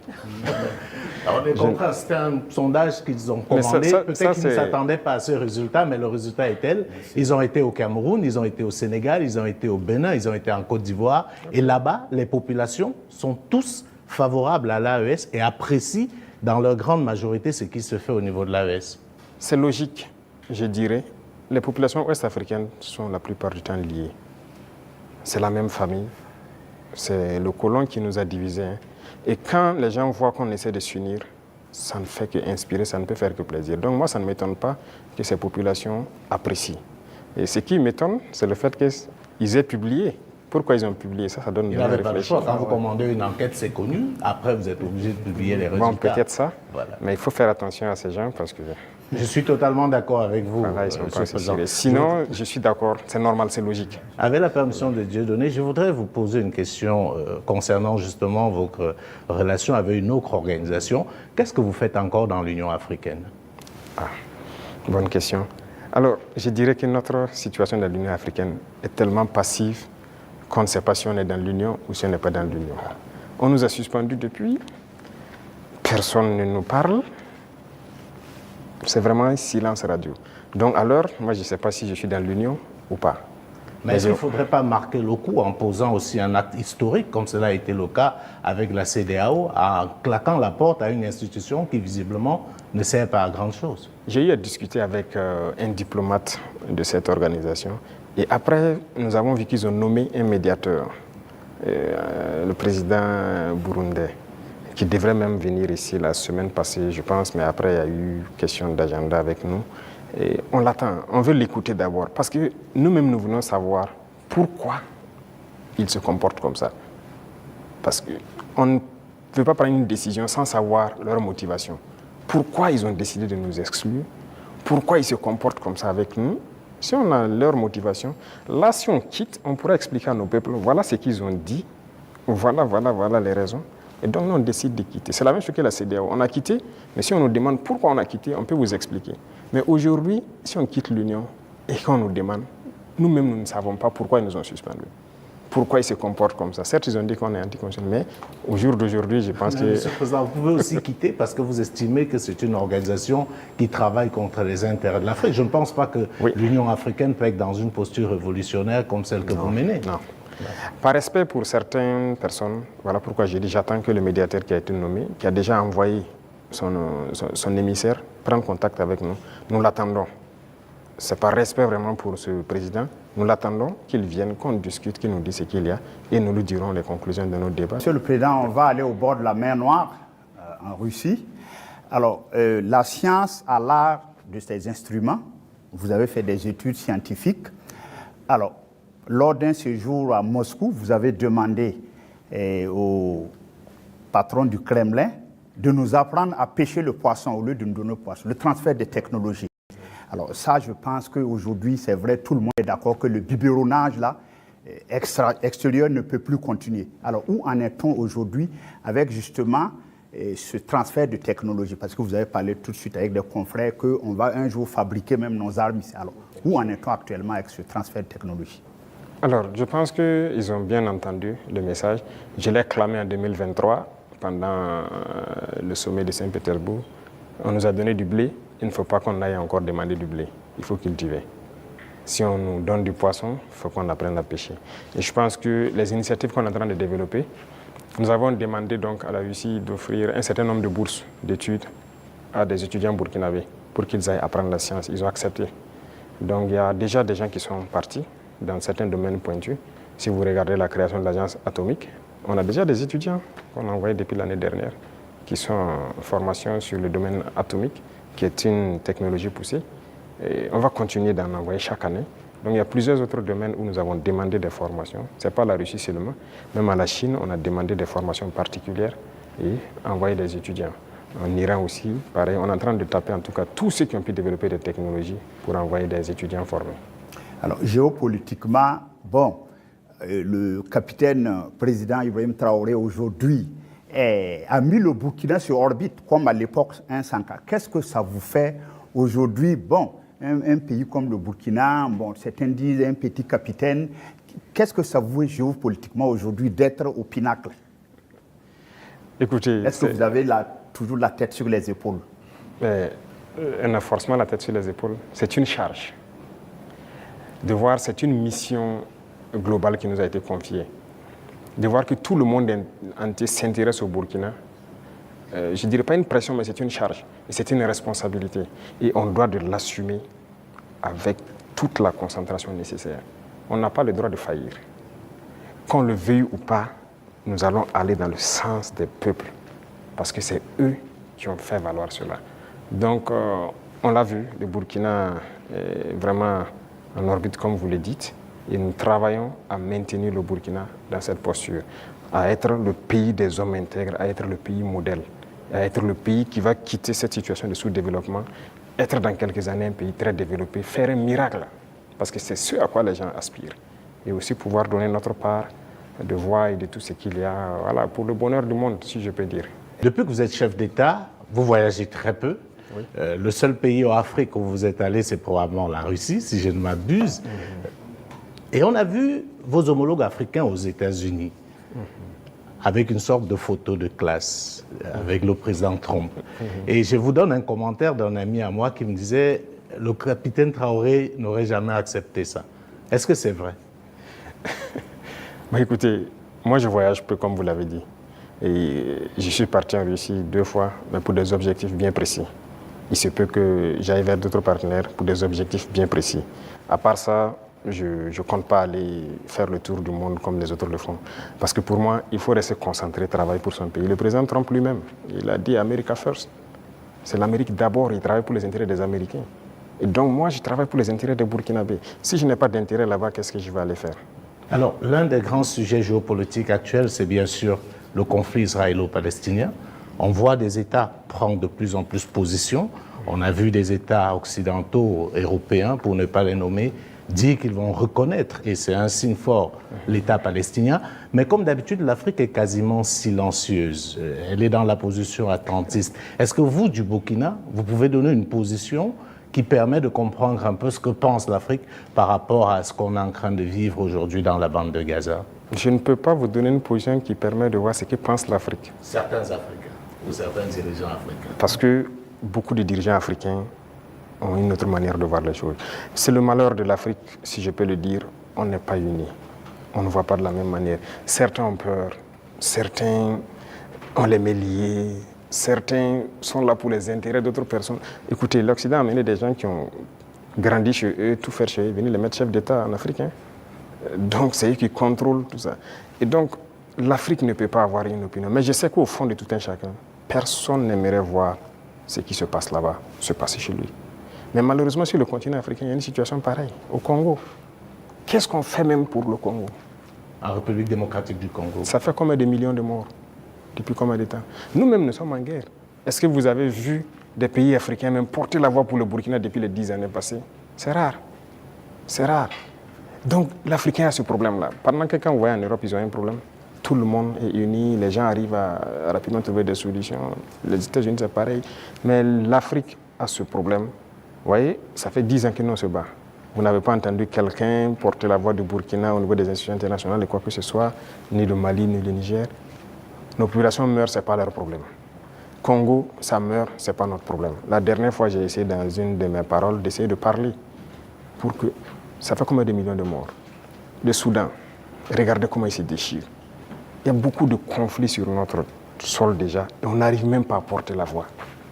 Alors, on est compris, c'était un sondage qu'ils ont commandé. Peut-être qu'ils ne s'attendaient pas à ce résultat, mais le résultat est tel. Ils ont été au Cameroun, ils ont été au Sénégal, ils ont été au Bénin, ils ont été en Côte d'Ivoire. Et là-bas, les populations sont tous favorables à l'AES et apprécient dans leur grande majorité ce qui se fait au niveau de l'AES.
C'est logique, je dirais. Les populations ouest-africaines sont la plupart du temps liées. C'est la même famille. C'est le colon qui nous a divisés. Et quand les gens voient qu'on essaie de s'unir, ça ne fait qu'inspirer, ça ne peut faire que plaisir. Donc moi, ça ne m'étonne pas que ces populations apprécient. Et ce qui m'étonne, c'est le fait qu'ils aient publié. Pourquoi ils ont publié ça? Ça donne de
réfléchir. Pas le choix. Quand vous commandez une enquête, c'est connu. Après, vous êtes obligé de publier les résultats.
Bon, peut-être ça. Voilà. Mais il faut faire attention à ces gens parce que...
Je suis totalement d'accord avec vous.
Voilà, ils sont pas assez. Sinon, je suis d'accord. C'est normal, c'est logique.
Avec la permission de Dieudonné, je voudrais vous poser une question concernant justement votre relation avec une autre organisation. Qu'est-ce que vous faites encore dans l'Union africaine?
Ah, bonne question. Alors, je dirais que notre situation dans l'Union africaine est tellement passive qu'on ne sait pas si on est dans l'Union ou si on n'est pas dans l'Union. On nous a suspendus depuis. Personne ne nous parle. C'est vraiment un silence radio. Donc alors, moi je ne sais pas si je suis dans l'Union ou pas.
Mais est-ce qu'il ne faudrait pas marquer le coup en posant aussi un acte historique, comme cela a été le cas avec la CEDEAO, en claquant la porte à une institution qui visiblement ne sert pas à grand chose?
J'ai eu à discuter avec un diplomate de cette organisation. Et après, nous avons vu qu'ils ont nommé un médiateur, le président burundais, qui devrait même venir ici la semaine passée, je pense, mais après, il y a eu question d'agenda avec nous. Et on l'attend, on veut l'écouter d'abord, parce que nous-mêmes, nous voulons savoir pourquoi ils se comportent comme ça. Parce qu'on ne peut pas prendre une décision sans savoir leur motivation. Pourquoi ils ont décidé de nous exclure? Pourquoi ils se comportent comme ça avec nous? Si on a leur motivation, là, si on quitte, on pourra expliquer à nos peuples, voilà ce qu'ils ont dit, voilà les raisons. Et donc, nous, on décide de quitter. C'est la même chose que la CEDEAO. On a quitté, mais si on nous demande pourquoi on a quitté, on peut vous expliquer. Mais aujourd'hui, si on quitte l'Union et qu'on nous demande, nous-mêmes, nous ne savons pas pourquoi ils nous ont suspendus. Pourquoi ils se comportent comme ça. Certes, ils ont dit qu'on est anticonstitutionnel, mais au jour d'aujourd'hui, je pense que...
Monsieur le Président, vous pouvez aussi quitter parce que vous estimez que c'est une organisation qui travaille contre les intérêts de l'Afrique. Je ne pense pas que l'Union africaine peut être dans une posture révolutionnaire comme celle que vous menez.
Non. Par respect pour certaines personnes, voilà pourquoi j'ai dit j'attends que le médiateur qui a été nommé, qui a déjà envoyé son émissaire, prenne contact avec nous. Nous l'attendons. C'est par respect vraiment pour ce président. Nous l'attendons qu'il vienne, qu'on discute, qu'il nous dise ce qu'il y a et nous lui dirons les conclusions de nos débats.
Monsieur le Président, on va aller au bord de la mer Noire, en Russie. Alors, la science a l'art de ces instruments. Vous avez fait des études scientifiques. Alors, lors d'un séjour à Moscou, vous avez demandé au patron du Kremlin de nous apprendre à pêcher le poisson au lieu de nous donner le poisson, le transfert des technologies. Alors ça, je pense qu'aujourd'hui, c'est vrai, tout le monde est d'accord que le biberonnage là, extérieur ne peut plus continuer. Alors où en est-on aujourd'hui avec justement ce transfert de technologie? Parce que vous avez parlé tout de suite avec des confrères qu'on va un jour fabriquer même nos armes ici. Alors où en est-on actuellement avec ce transfert de technologie?
Alors, je pense qu'ils ont bien entendu le message. Je l'ai clamé en 2023 pendant le sommet de Saint-Pétersbourg, on nous a donné du blé, il ne faut pas qu'on aille encore demander du blé, il faut cultiver. Si on nous donne du poisson, il faut qu'on apprenne à pêcher. Et je pense que les initiatives qu'on est en train de développer, nous avons demandé donc à la Russie d'offrir un certain nombre de bourses d'études à des étudiants burkinabés pour qu'ils aillent apprendre la science. Ils ont accepté. Donc il y a déjà des gens qui sont partis dans certains domaines pointus. Si vous regardez la création de l'agence atomique, on a déjà des étudiants qu'on a envoyés depuis l'année dernière qui sont en formation sur le domaine atomique, qui est une technologie poussée. Et on va continuer d'en envoyer chaque année. Donc il y a plusieurs autres domaines où nous avons demandé des formations. Ce n'est pas la Russie seulement. Même à la Chine, on a demandé des formations particulières et envoyé des étudiants. En Iran aussi, pareil, on est en train de taper en tout cas tous ceux qui ont pu développer des technologies pour envoyer des étudiants formés.
Alors géopolitiquement, bon, le capitaine président Ibrahim Traoré aujourd'hui a mis le Burkina sur orbite comme à l'époque Sanka. Qu'est-ce que ça vous fait aujourd'hui? Bon, un pays comme le Burkina, bon, certains disent un petit capitaine. Qu'est-ce que ça vous fait géopolitiquement aujourd'hui d'être au pinacle?
Écoutez,
est-ce que vous avez toujours la tête sur les épaules?
On a forcément la tête sur les épaules. C'est une charge. De voir, c'est une mission globale qui nous a été confiée. De voir que tout le monde entier s'intéresse au Burkina, je ne dirais pas une pression, mais c'est une charge. Et c'est une responsabilité. Et on doit de l'assumer avec toute la concentration nécessaire. On n'a pas le droit de faillir. Qu'on le veuille ou pas, nous allons aller dans le sens des peuples. Parce que c'est eux qui ont fait valoir cela. Donc, on l'a vu, le Burkina est vraiment en orbite, comme vous le dites. Et nous travaillons à maintenir le Burkina dans cette posture, à être le pays des hommes intègres, à être le pays modèle, à être le pays qui va quitter cette situation de sous-développement, être dans quelques années un pays très développé, faire un miracle, parce que c'est ce à quoi les gens aspirent. Et aussi pouvoir donner notre part de voix et de tout ce qu'il y a, voilà, pour le bonheur du monde, si je peux dire.
Depuis que vous êtes chef d'État, vous voyagez très peu. Oui. Le seul pays en Afrique où vous êtes allé, c'est probablement la Russie, si je ne m'abuse. Et on a vu vos homologues africains aux États-Unis, avec une sorte de photo de classe, avec le président Trump. Et je vous donne un commentaire d'un ami à moi qui me disait « Le capitaine Traoré n'aurait jamais accepté ça ». Est-ce que c'est vrai?
Écoutez, moi je voyage peu, comme vous l'avez dit. Et je suis parti en Russie 2 fois, mais pour des objectifs bien précis. Il se peut que j'aille vers d'autres partenaires pour des objectifs bien précis. À part ça, je ne compte pas aller faire le tour du monde comme les autres le font. Parce que pour moi, il faut rester concentré, travailler pour son pays. Le président Trump lui-même, il a dit « America first ». C'est l'Amérique d'abord, il travaille pour les intérêts des Américains. Et donc moi, je travaille pour les intérêts des Burkinabés. Si je n'ai pas d'intérêt là-bas, qu'est-ce que je vais aller faire?
Alors, l'un des grands sujets géopolitiques actuels, c'est bien sûr le conflit israélo-palestinien. On voit des États prendre de plus en plus position. On a vu des États occidentaux, européens, pour ne pas les nommer, dire qu'ils vont reconnaître, et c'est un signe fort, l'État palestinien. Mais comme d'habitude, l'Afrique est quasiment silencieuse. Elle est dans la position attentiste. Est-ce que vous, du Burkina, vous pouvez donner une position qui permet de comprendre un peu ce que pense l'Afrique par rapport à ce qu'on est en train de vivre aujourd'hui dans la bande de Gaza?
Je ne peux pas vous donner une position qui permet de voir ce que pense l'Afrique.
Certains Africains, ou certains dirigeants africains.
Parce que beaucoup de dirigeants africains ont une autre manière de voir les choses. C'est le malheur de l'Afrique, si je peux le dire, on n'est pas unis. On ne voit pas de la même manière. Certains ont peur, certains ont les mains liées, certains sont là pour les intérêts d'autres personnes. Écoutez, l'Occident a amené des gens qui ont grandi chez eux, tout faire chez eux, venir les mettre chefs d'État en Afrique. Donc c'est eux qui contrôlent tout ça. Et donc l'Afrique ne peut pas avoir une opinion. Mais je sais qu'au fond de tout un chacun, personne n'aimerait voir ce qui se passe là-bas, se passer chez lui. Mais malheureusement, sur le continent africain, il y a une situation pareille. Au Congo, qu'est-ce qu'on fait même pour le Congo?
En République démocratique du Congo.
Ça fait combien de millions de morts? Depuis combien de temps? Nous-mêmes, nous sommes en guerre. Est-ce que vous avez vu des pays africains même porter la voix pour le Burkina depuis les 10 années passées? C'est rare. C'est rare. Donc, l'Africain a ce problème-là. Pendant que quand vous voyez en Europe, ils ont un problème. Tout le monde est uni, les gens arrivent à rapidement trouver des solutions. Les États-Unis, c'est pareil. Mais l'Afrique a ce problème. Vous voyez, ça fait 10 ans que nous on se bat. Vous n'avez pas entendu quelqu'un porter la voix du Burkina au niveau des institutions internationales, quoi que ce soit, ni le Mali, ni le Niger. Nos populations meurent, ce n'est pas leur problème. Congo, ça meurt, ce n'est pas notre problème. La dernière fois, j'ai essayé dans une de mes paroles d'essayer de parler pour que... Ça fait combien de millions de morts? Le Soudan, regardez comment il se déchire. Il y a beaucoup de conflits sur notre sol déjà et on n'arrive même pas à porter la voix.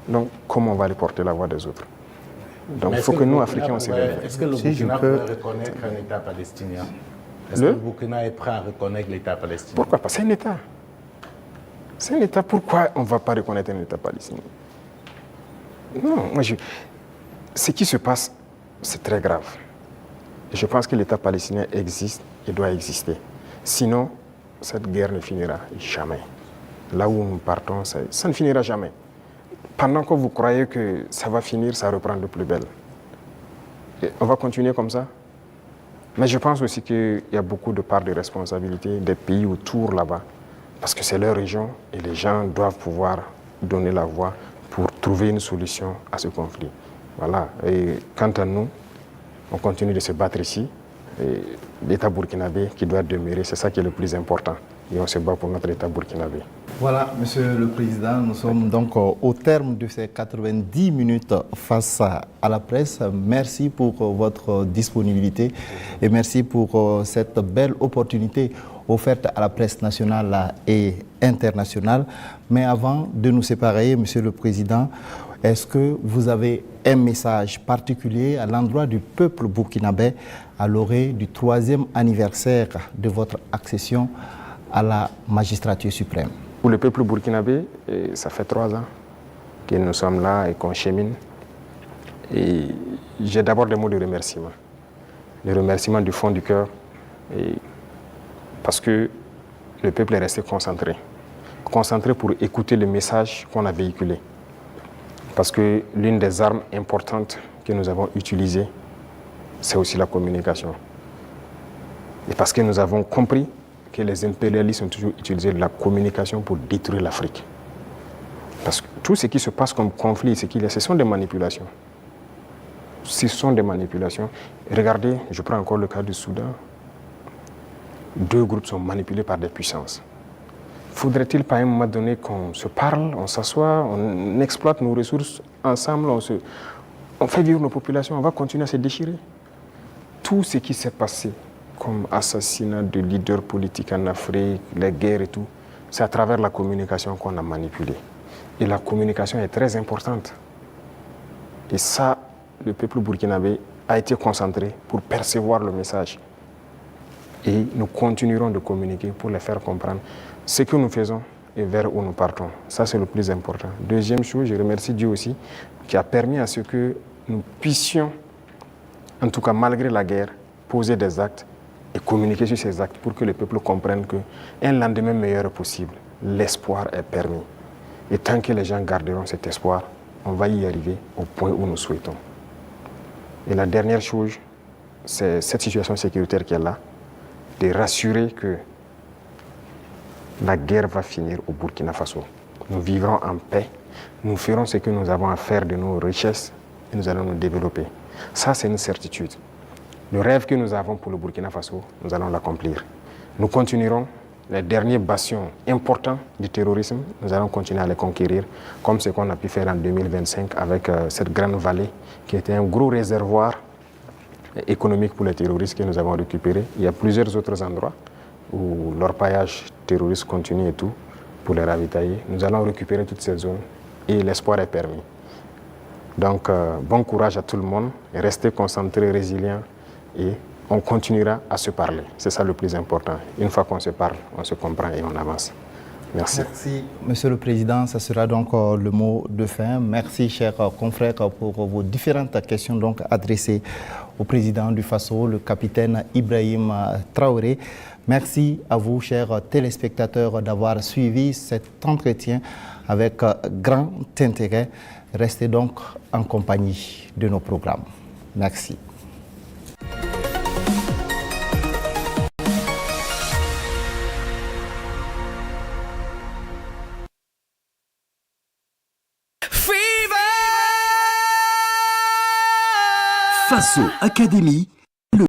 Donc, comment on va aller porter la voix des autres? Donc, il faut que nous, Africains, on s'éveille.
Est-ce que le Burkina pourrait reconnaître un État palestinien? Est-ce que le Burkina est prêt à reconnaître l'État palestinien?
Pourquoi pas? C'est un État. C'est un État. Pourquoi on ne va pas reconnaître un État palestinien? Non, ce qui se passe, c'est très grave. Et je pense que l'État palestinien existe et doit exister. Sinon, cette guerre ne finira jamais. Là où nous partons, ça ne finira jamais. Pendant que vous croyez que ça va finir, ça reprend de plus belle. Et on va continuer comme ça. Mais je pense aussi qu'il y a beaucoup de parts de responsabilité des pays autour là-bas. Parce que c'est leur région et les gens doivent pouvoir donner la voix pour trouver une solution à ce conflit. Voilà. Et quant à nous, on continue de se battre ici. Et l'État burkinabé qui doit demeurer, c'est ça qui est le plus important. Et on se bat pour notre État burkinabé.
Voilà, Monsieur le Président, nous sommes donc au terme de ces 90 minutes face à la presse. Merci pour votre disponibilité et merci pour cette belle opportunité offerte à la presse nationale et internationale. Mais avant de nous séparer, Monsieur le Président, est-ce que vous avez un message particulier à l'endroit du peuple burkinabé à l'orée du 3e anniversaire de votre accession à la magistrature suprême?
Pour le peuple burkinabé, ça fait 3 ans que nous sommes là et qu'on chemine. Et j'ai d'abord des mots de remerciement. Des remerciements du fond du cœur. Parce que le peuple est resté concentré. Concentré pour écouter le message qu'on a véhiculé. Parce que l'une des armes importantes que nous avons utilisées, c'est aussi la communication. Et parce que nous avons compris que les impérialistes ont toujours utilisé la communication pour détruire l'Afrique. Parce que tout ce qui se passe comme conflit, ce sont des manipulations. Ce sont des manipulations. Regardez, je prends encore le cas du Soudan. 2 groupes sont manipulés par des puissances. Faudrait-il pas à un moment donné qu'on se parle, on s'assoit, on exploite nos ressources ensemble, on fait vivre nos populations, on va continuer à se déchirer? Tout ce qui s'est passé comme assassinat de leaders politiques en Afrique, les guerres et tout, c'est à travers la communication qu'on a manipulé. Et la communication est très importante. Et ça, le peuple burkinabé a été concentré pour percevoir le message. Et nous continuerons de communiquer pour les faire comprendre ce que nous faisons et vers où nous partons. Ça, c'est le plus important. Deuxième chose, je remercie Dieu aussi, qui a permis à ce que nous puissions, en tout cas malgré la guerre, poser des actes et communiquer sur ces actes pour que le peuple comprenne qu'un lendemain meilleur est possible. L'espoir est permis. Et tant que les gens garderont cet espoir, on va y arriver au point où nous souhaitons. Et la dernière chose, c'est cette situation sécuritaire qui est là, de rassurer que la guerre va finir au Burkina Faso. Nous vivrons en paix, nous ferons ce que nous avons à faire de nos richesses et nous allons nous développer. Ça, c'est une certitude. Le rêve que nous avons pour le Burkina Faso, nous allons l'accomplir. Nous continuerons les derniers bastions importants du terrorisme, nous allons continuer à les conquérir, comme ce qu'on a pu faire en 2025 avec cette grande vallée qui était un gros réservoir économique pour les terroristes que nous avons récupéré. Il y a plusieurs autres endroits où l'orpaillage terroriste continue et tout, pour les ravitailler. Nous allons récupérer toutes ces zones et l'espoir est permis. Donc, bon courage à tout le monde, restez concentrés, résilients et on continuera à se parler. C'est ça le plus important. Une fois qu'on se parle, on se comprend et on avance. Merci.
Merci, Monsieur le Président. Ça sera donc le mot de fin. Merci, chers confrères, pour vos différentes questions donc adressées au Président du Faso, le capitaine Ibrahim Traoré. Merci à vous, chers téléspectateurs, d'avoir suivi cet entretien avec grand intérêt. Restez donc en compagnie de nos programmes. Merci.
Faso Academy,